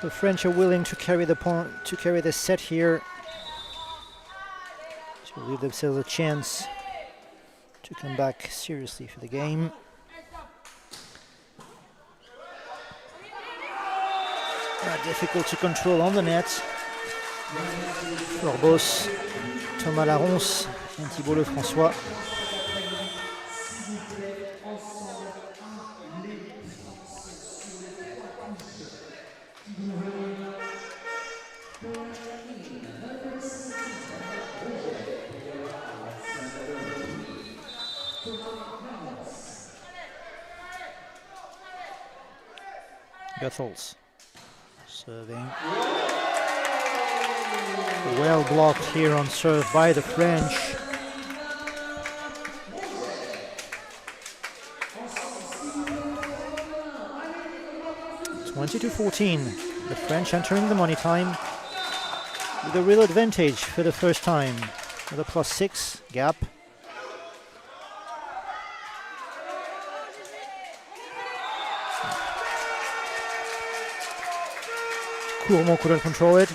The French are willing to carry the set here to leave themselves a chance to come back seriously for the game. Difficult to control on the net. Florbos, Thomas Larence and Thibault François. Goethals serving. Well blocked here on serve by the French. (20-14). The French entering the money time with a real advantage for the first time with a +6 gap. Courmont couldn't control it.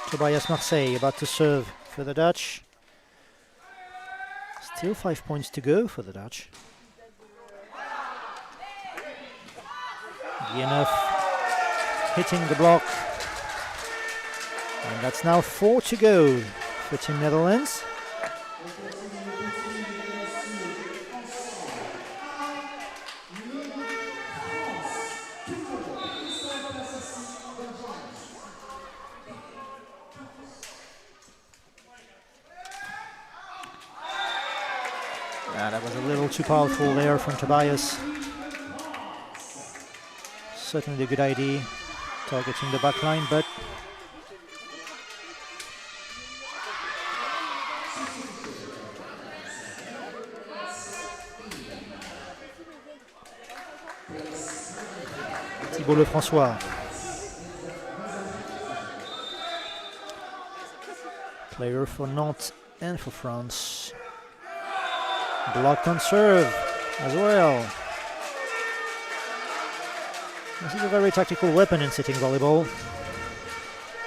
Tobias Marseille about to serve for the Dutch. Still 5 points to go for the Dutch. Enough hitting the block. And that's now 4 to go for Team Netherlands. That was a little too powerful there from Tobias. Certainly a good idea, targeting the back line, but Thibault Lefrançois. Player for Nantes and for France. Blocked on serve as well. This is a very tactical weapon in sitting volleyball.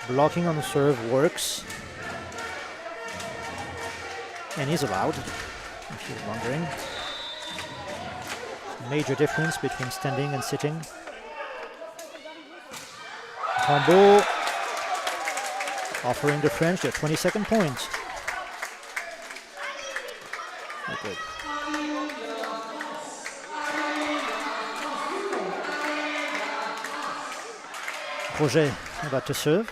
Blocking on the serve works. And is allowed, if you're wondering. Major difference between standing and sitting. Rambaud offering the French their 22nd point. Good. Roger about to serve.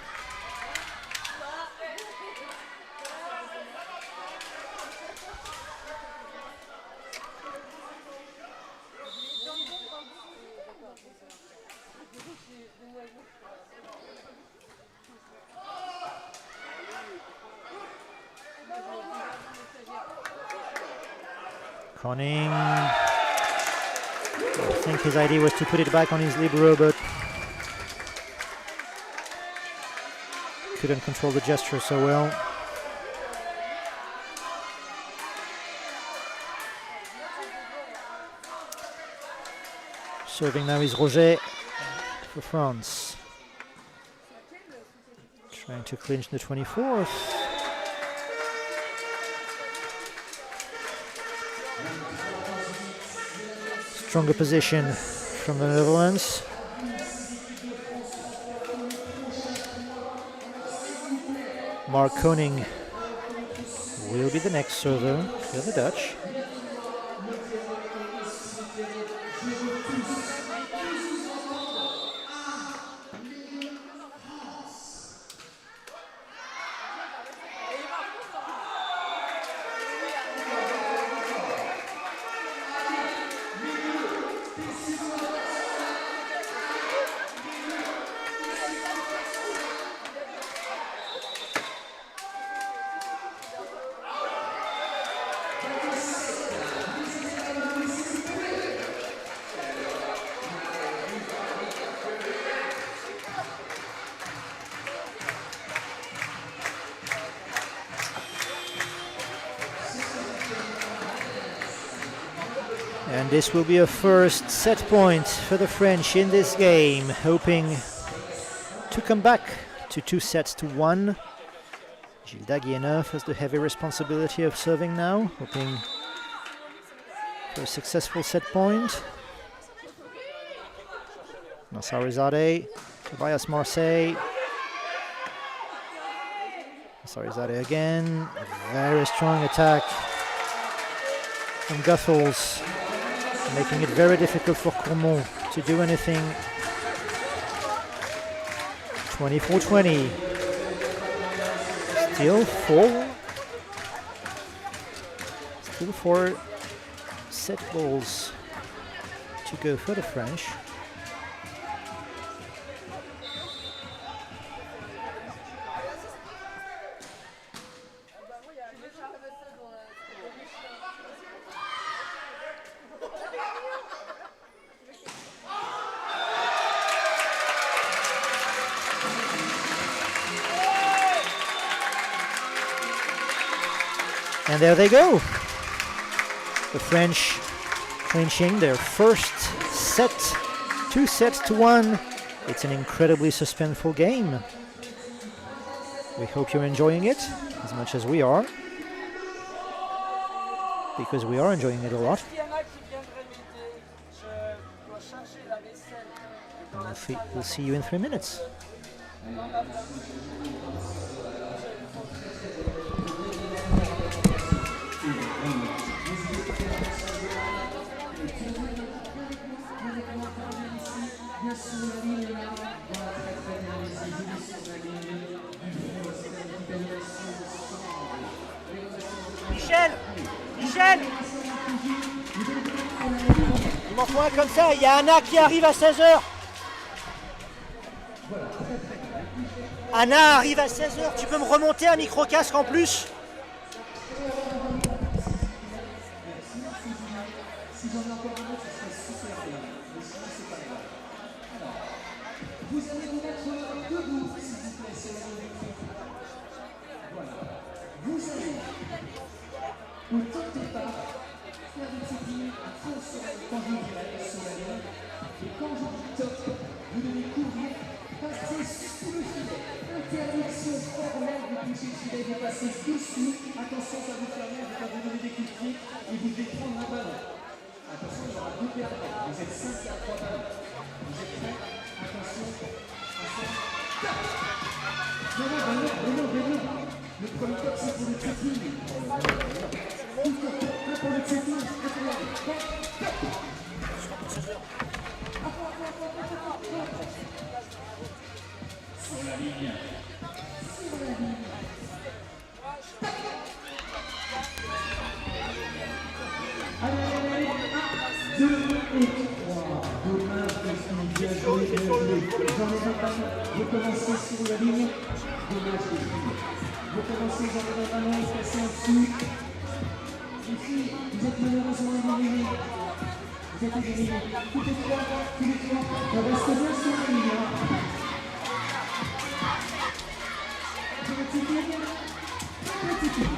Conning. I think his idea was to put it back on his libero, but couldn't control the gesture so well. Serving now is Roger for France. Trying to clinch the 24th. Stronger position from the Netherlands. Mark Koning will be the next server for the Dutch. And this will be a first set point for the French in this game, hoping to come back to 2-1. Gilles Daguieneuf has the heavy responsibility of serving now, hoping for a successful set point. Nassarizadeh, Tobias Marseille. Nassarizadeh again, a very strong attack from Guthels, making it very difficult for Courmont to do anything. 24-20. Still four set balls to go for the French. And there they go. The French clinching their first set, 2-1. It's an incredibly suspenseful game. We hope you're enjoying it as much as we are, because we are enjoying it a lot. We'll see you in 3 minutes. Michel! Michel! m'en faut un comme ça. Il y a Anna qui arrive à 16h. Anna arrive à 16h. Tu peux me remonter un micro-casque en plus? Si j'en ai encore un autre, ce serait super bien. Mais sinon, c'est pas grave. Alors, vous allez vous mettre debout, s'il vous plaît, sur la ligne de front. Voilà. Vous allez, au top départ, faire des petites lignes à fond quand je vous dirai sur la ligne. Et quand je dis top, vous devez courir, passer sous le filet. Interdiction formelle de toucher le filet, de passer dessous. Attention, ça vous fait mal, vous allez vous donner des coups de pied et vous devez prendre un ballon. Attention, il y aura 2 perdants. Vous êtes 5 à 3 ballons. Vous êtes prêts? Attention. Non. Le premier top, c'est pour le checking. Un pour le checking. Un pour le sur la ligne. Allez, 1, 2 et 3. Dommage parce qu'il y a joué. J'en ai pas. Vous commencez sur la ligne. Dommage les filles. Vous commencez, j'en ai un ballon, vous passez en dessous. Les filles, vous êtes malheureusement éliminés. Vous êtes éliminés. Tous les trois. On reste bien sur la ligne. Petite ligne.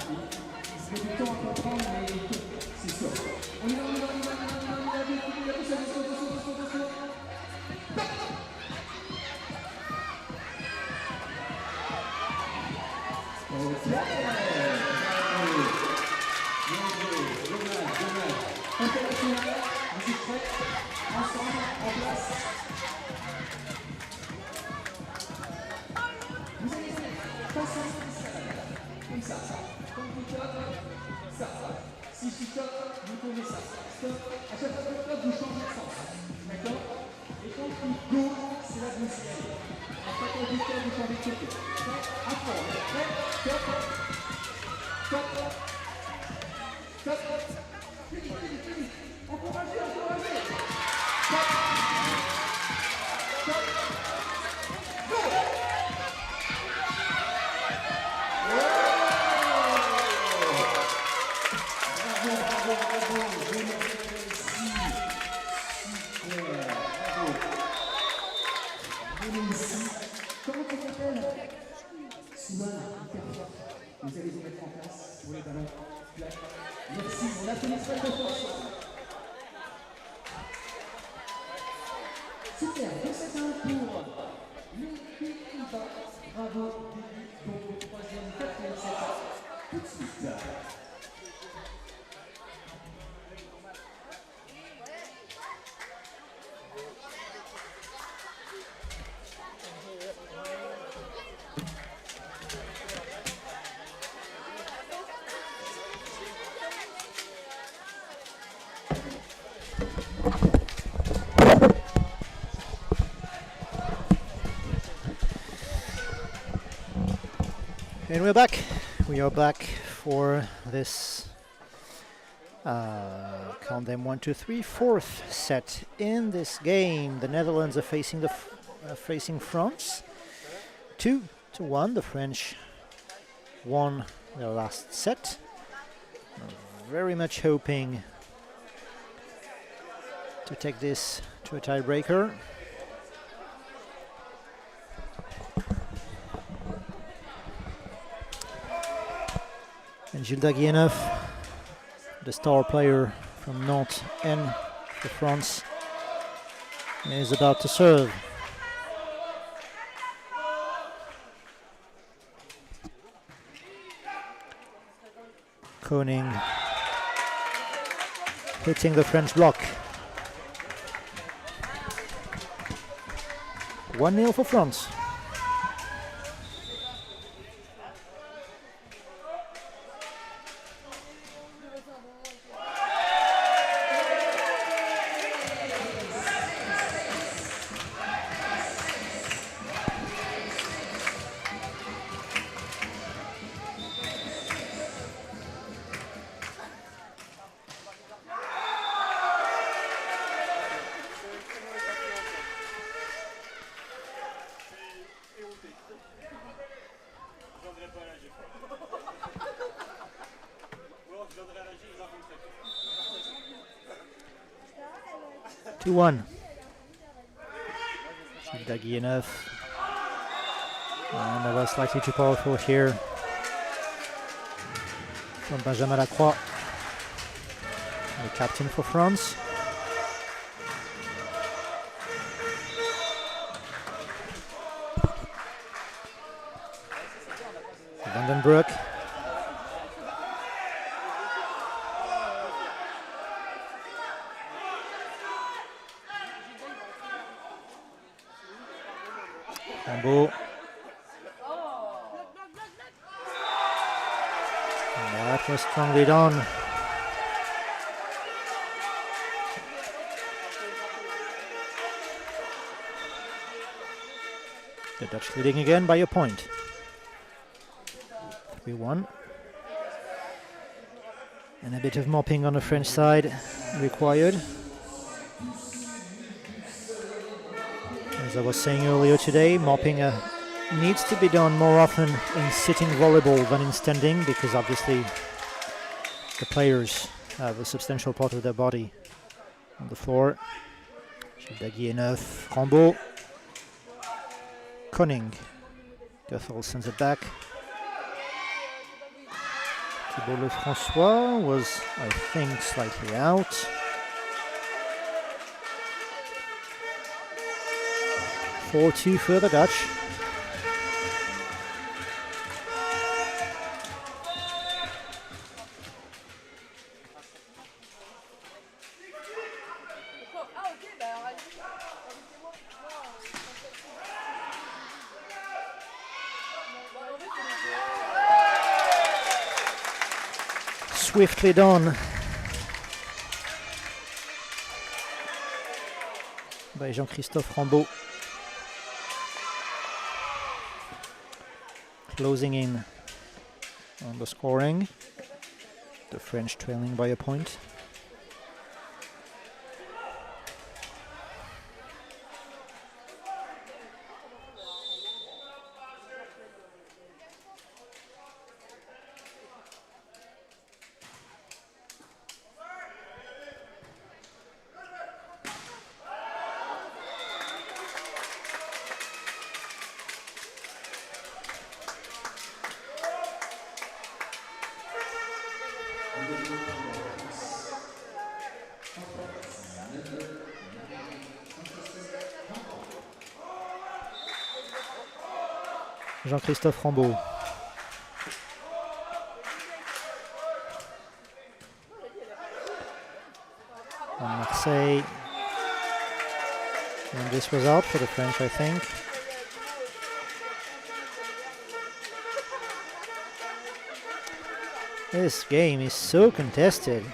Il se met du temps à comprendre, mais c'est sûr. On y va. International, vous êtes prêts? Ensemble, en place. Vous allez passer comme ça. Quand vous toquez, ça. Si je toque, vous tournez ça. Stop. À chaque fois que je toque, vous changez de sens. D'accord? Et quand vous go, c'est là que vous y allez. À chaque fois que vous toquez, vous changez de côté. À fond. Prêt? Top. Encouragez. Top. Go. Bravo. Je l'ai réussi. Super. Bravo. Comment tu t'appelles? Simone, hyper fort. Vous allez vous mettre en place pour les ballons. Merci, on applaudit très fort. Super, 2-7-1 pour les Pays-Bas. Bravo, pour le 3e, 4e set. Tout de suite. And we're back. We are back for this count them 1, 2, 3, fourth set in this game. The Netherlands are facing France 2-1. The French won their last set. Very much hoping to take this to a tiebreaker. And Gilles Daguienov, the star player from Nantes and for France, is about to serve. Koning hitting the French block. 1-0 for France. 2-1. Daggy enough. And that was slightly too powerful here from Benjamin Lacroix, the captain for France. Vandenbroek. Rambo. That was strongly done. The Dutch leading again by a point. 3-1. And a bit of mopping on the French side required. As I was saying earlier today, mopping needs to be done more often in sitting volleyball than in standing, because obviously the players have a substantial part of their body on the floor. Daggy enough. Rambo. Koning. Goethals sends it back. Thibault Lefrançois was, I think, slightly out. (4-2) for the Dutch. Swiftly done by Jean-Christophe Rambo. Closing in on the scoring. The French trailing by a point. Jean-Christophe Rambo. On Marseille. And this was out for the French, I think. This game is so contested.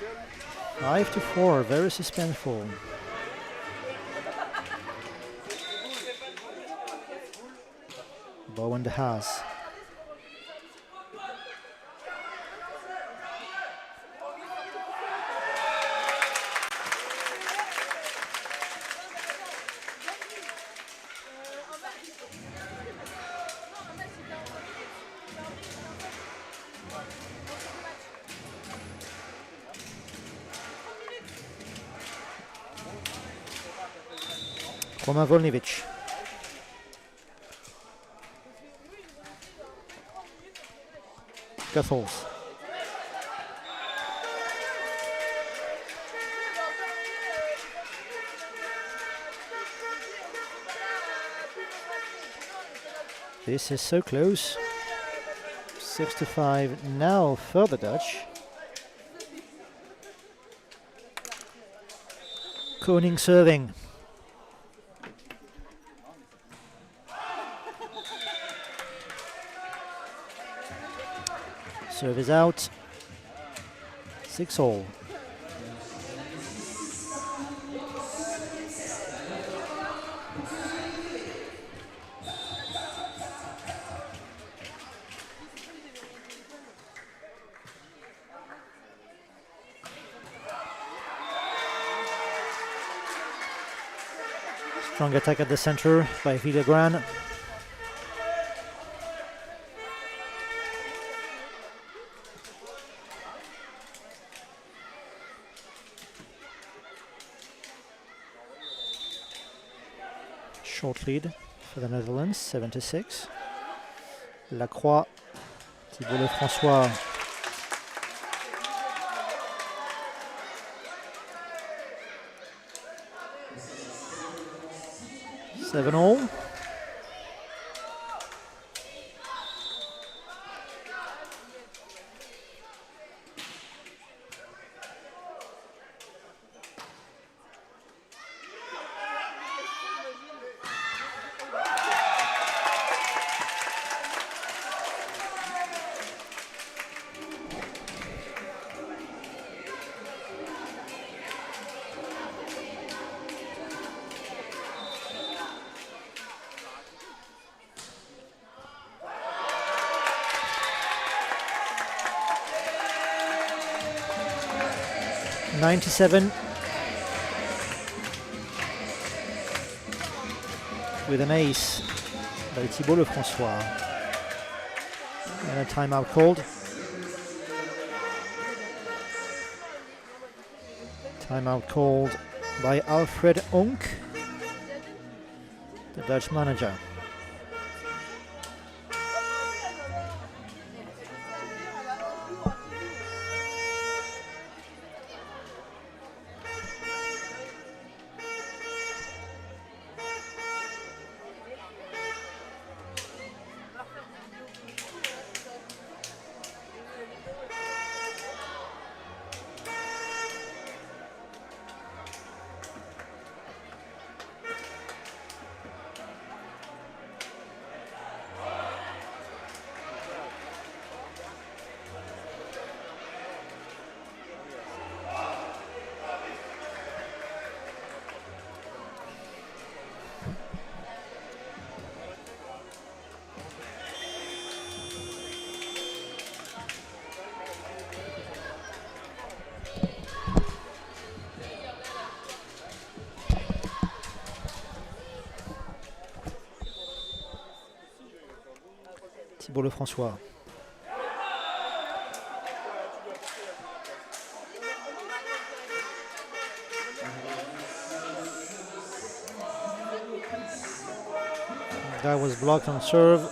5-4, very suspenseful. Bowen de Haas. Romain Volnevich. Goethals. This is so close. 6-5 now for the Dutch. Koning serving. Serve is out. 6-all. Strong attack at the center by Villagrán. Short lead for the Netherlands, 7-6. Lacroix, Thibault Lefrançois. 7-all. $97 with an ace by Thibault Lefrançois. And a timeout called. Timeout called by Alfred Onk, the Dutch manager. Thibault Lefrançois. That was blocked on serve.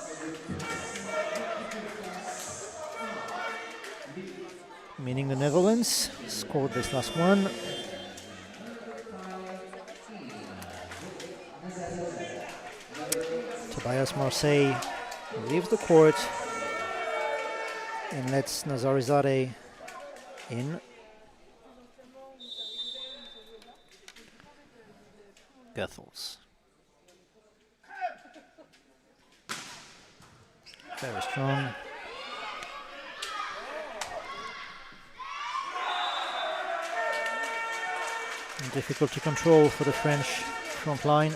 Meaning the Netherlands scored this last one. Tobias Marseille leaves the court and lets Nazarizadeh in. Goethals. Very strong. And difficult to control for the French front line.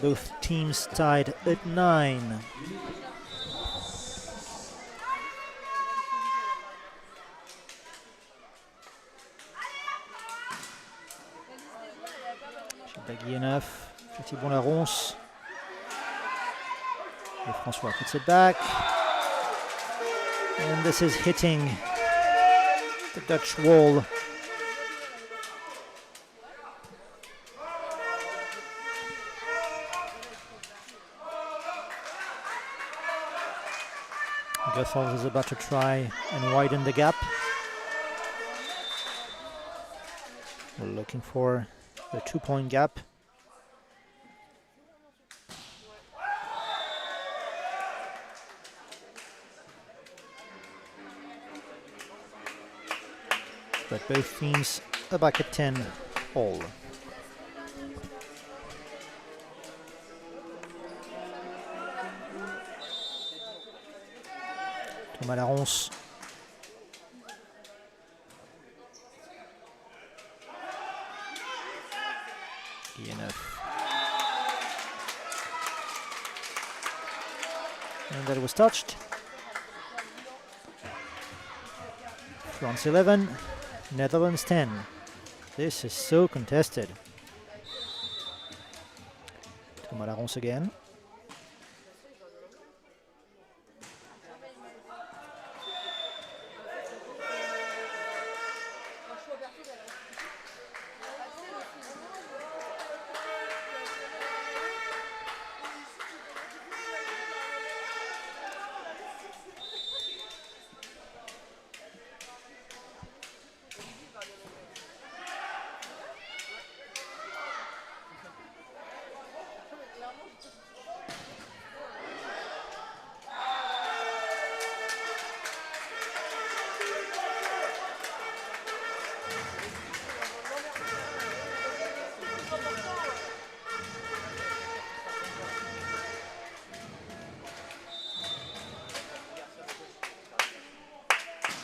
Both teams tied at 9. Baggy enough. Petit bon la ronce. Lefrançois puts it back. And this is hitting the Dutch wall. Goethals is about to try and widen the gap. We're looking for the 2-point gap. But both teams are back at 10 all. Thomas Laronce. And that was touched. France 11, Netherlands 10. This is so contested. Thomas Laronce again.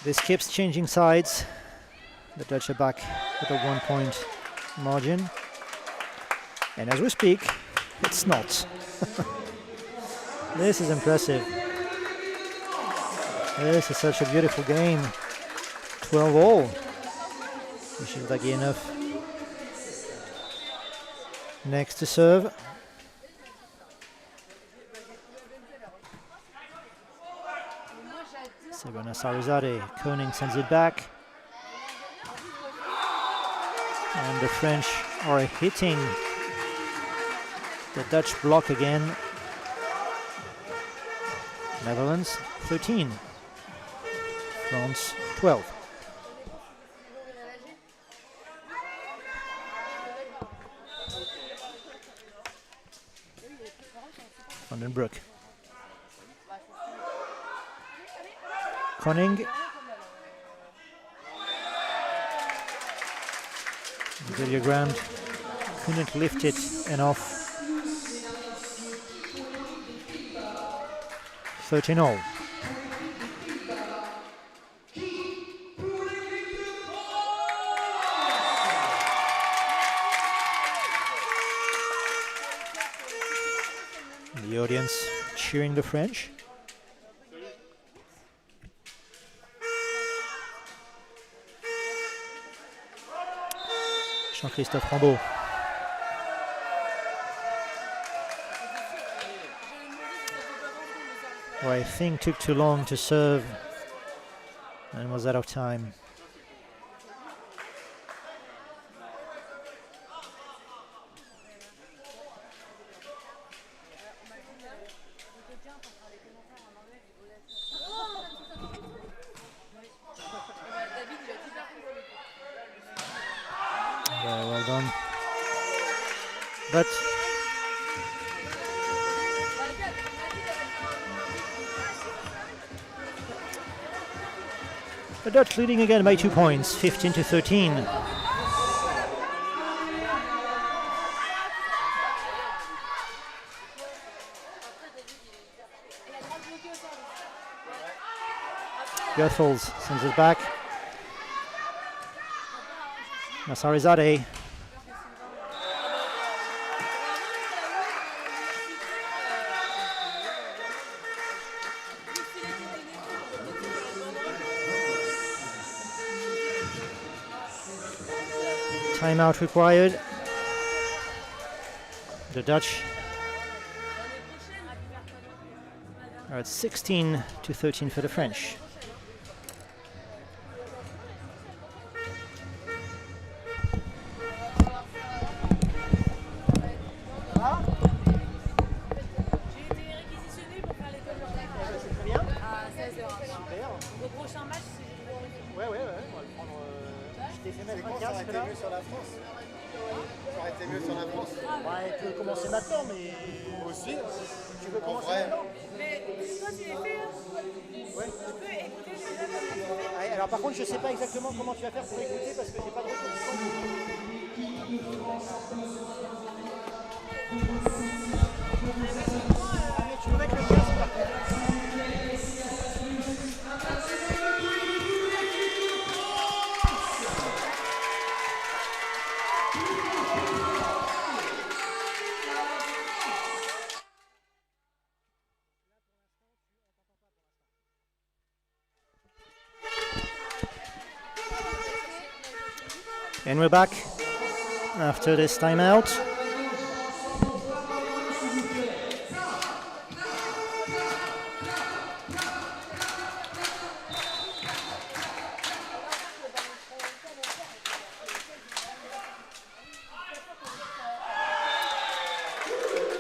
This keeps changing sides. The Dutch are back with a 1 point margin. And as we speak, it's not. This is impressive. This is such a beautiful game. 12-all. Which is lucky enough. Next to serve. Sebona Sarizade. Koning sends it back. And the French are hitting the Dutch block again. Netherlands 13. France 12. Vandenbroek. Koning. Videogrand couldn't lift it enough. 13-all. The audience cheering the French. Jean-Christophe Rambaud. Who I think took too long to serve and was out of time. Very well done. But the Dutch leading again by 2 points, 15-13. Goethals sends it back. Nasarizade. Timeout required. The Dutch are at 16-13 for the French. Sur la France. Ça aurait été mieux sur la France. Ouais, tu veux commencer maintenant, mais Aussi. tu veux En commencer vrai. maintenant. Mais toi, tu les fais, hein. Ouais. Tu peux écouter les gens. Ouais, alors par contre, je sais pas exactement comment tu vas faire pour écouter parce que j'ai pas de retour du son. Ah, mais tu peux mettre le casque par contre. And we're back after this timeout.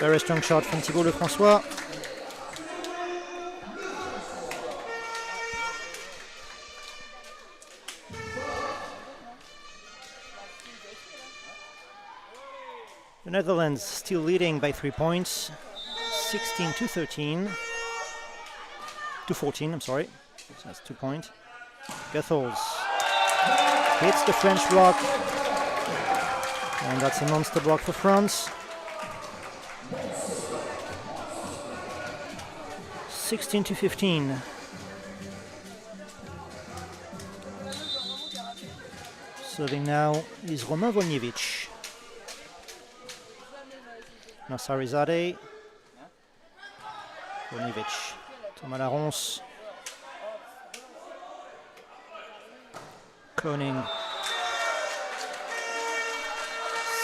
Very strong shot from Thibault Lefrançois. The Netherlands still leading by 3 points, 16-13, to 14, I'm sorry, so that's 2 points. Goethals hits the French block, and that's a monster block for France. 16-15. Serving now is Romain Volnievich. Nassarizadeh. Volnievich. Thomas Laronce. Koning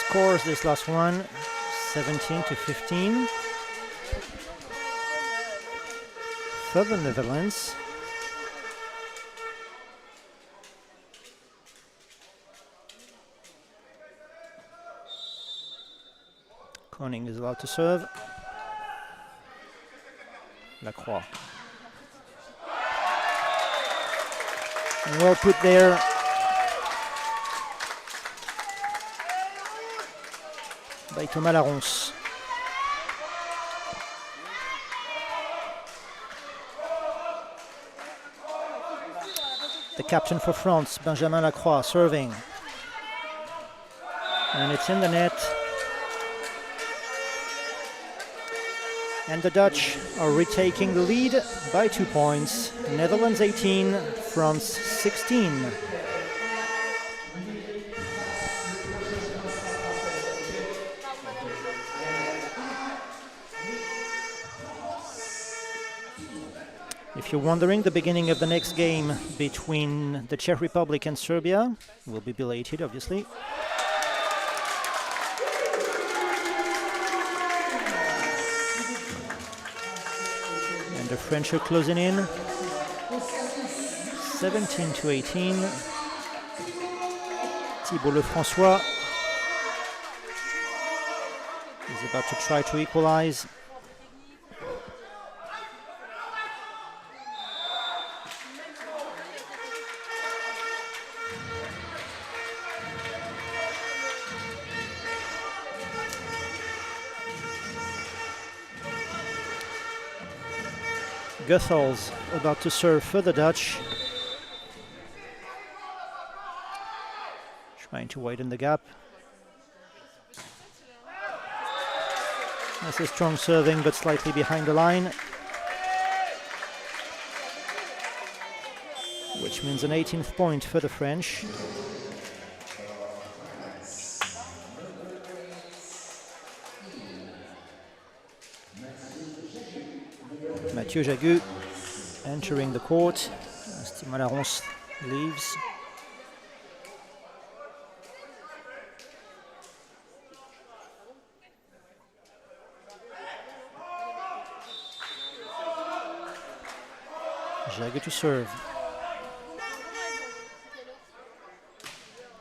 scores this last one, 17-15. For the Netherlands. Koning is allowed to serve. Lacroix. Well put there. By Thomas Laronce. The captain for France, Benjamin Lacroix, serving. And it's in the net. And the Dutch are retaking the lead by 2 points. Netherlands 18, France 16. If you're wondering, the beginning of the next game between the Czech Republic and Serbia will be belated, obviously. And the French are closing in, 17-18. Thibault Lefrançois is about to try to equalize. Goethals about to serve for the Dutch. Trying to widen the gap. That's a strong serving, but slightly behind the line. Which means an 18th point for the French. Mathieu Jagut entering the court as Thomas Laronce leaves. Jagut to serve.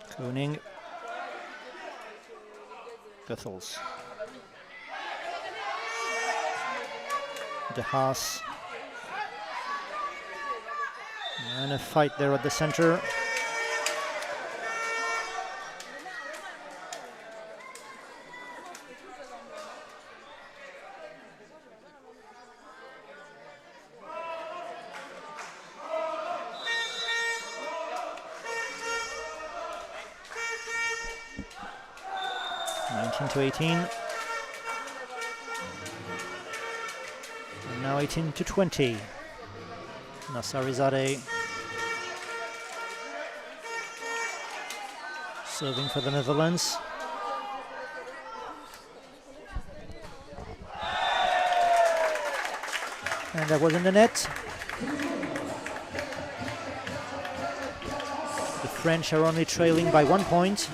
Koning. Goethals. De Haas. And a fight there at the center. To 18. And now 18-20. Nassarizadeh serving for the Netherlands. And that was in the net. The French are only trailing by 1 point.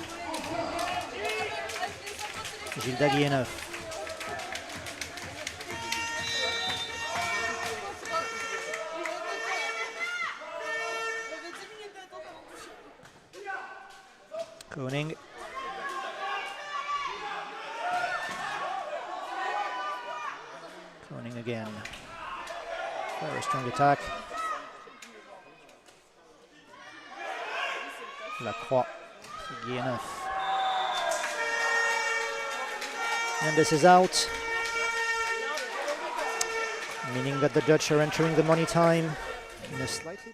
Gilles Daguieneuf. Koning. Koning again. Very strong attack. Lacroix. Guilleneuve. And this is out, meaning that the Dutch are entering the money time in a slightly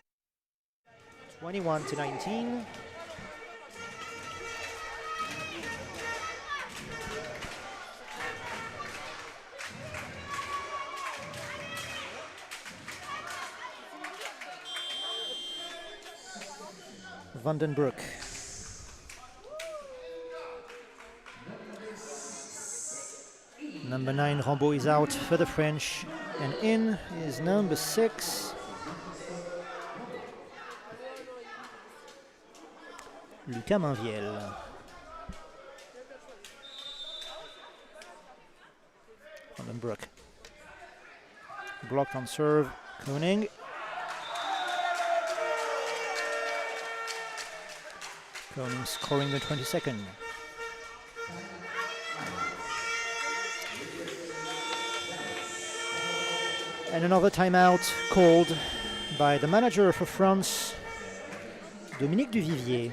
21-19. Vandenbroek Number 9, Rambaud, is out for the French. And in is number 6, Lucas Mainviel. Vandenbroek. Blocked on serve, Koning. Koning scoring the 22nd. And another timeout called by the manager for France, Dominique Duvivier.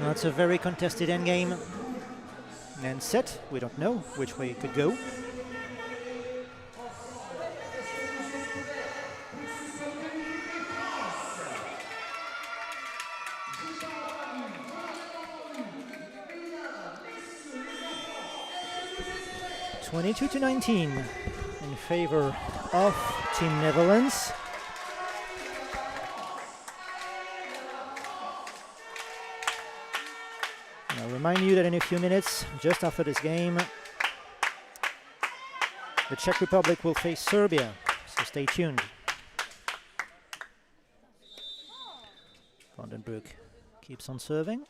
That's a very contested endgame. And set, we don't know which way it could go. (22-19) in favor of Team Netherlands. I'll remind you that in a few minutes, just after this game, the Czech Republic will face Serbia, so stay tuned. Vandenbroek keeps on serving.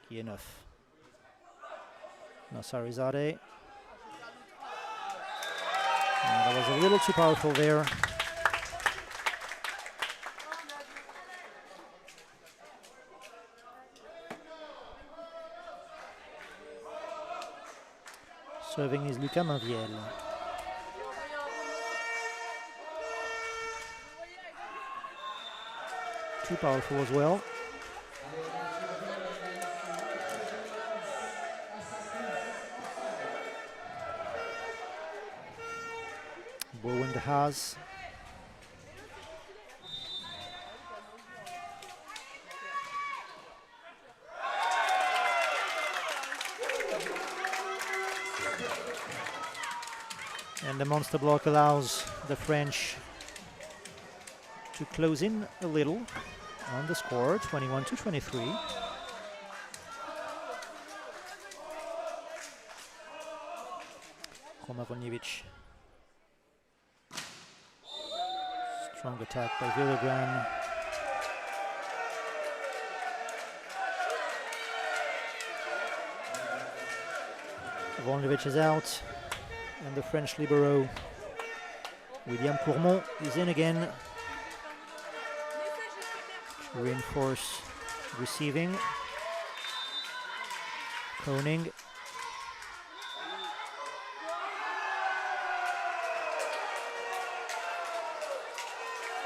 Key enough. Nassarizadeh. That was a little too powerful there. Serving is Lucas Mainviel. Too powerful as well. Bowen de Haas. And the monster block allows the French to close in a little on the score, 21-23. Roma Vonjevic. Strong attack by Villagran. Vonjevic is out. And the French libero, William Courmont, is in again to reinforce receiving. Koning.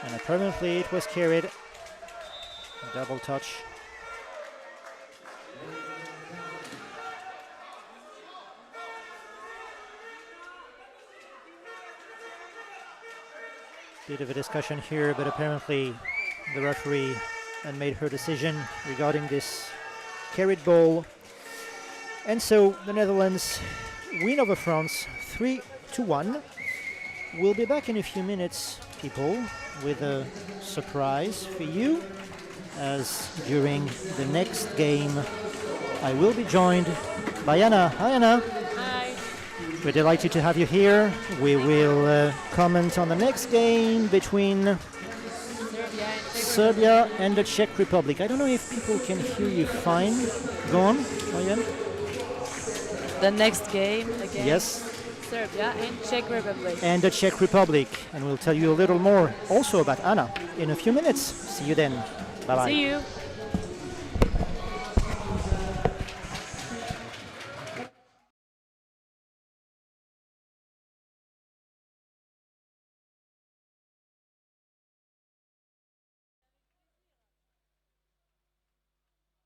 And apparently it was carried. A double touch. Bit of a discussion here, but apparently the referee had made her decision regarding this carried ball. And so the Netherlands win over France 3-1. We'll be back in a few minutes, people, with a surprise for you, as during the next game I will be joined by Anna. Hi, Anna. We're delighted to have you here. We will comment on the next game between Serbia and the Czech Republic. I don't know if people can hear you fine. Go on, Marianne. The next game against Yes. Serbia and Czech Republic. And the Czech Republic. And we'll tell you a little more also about Anna in a few minutes. See you then. Bye-bye. See you.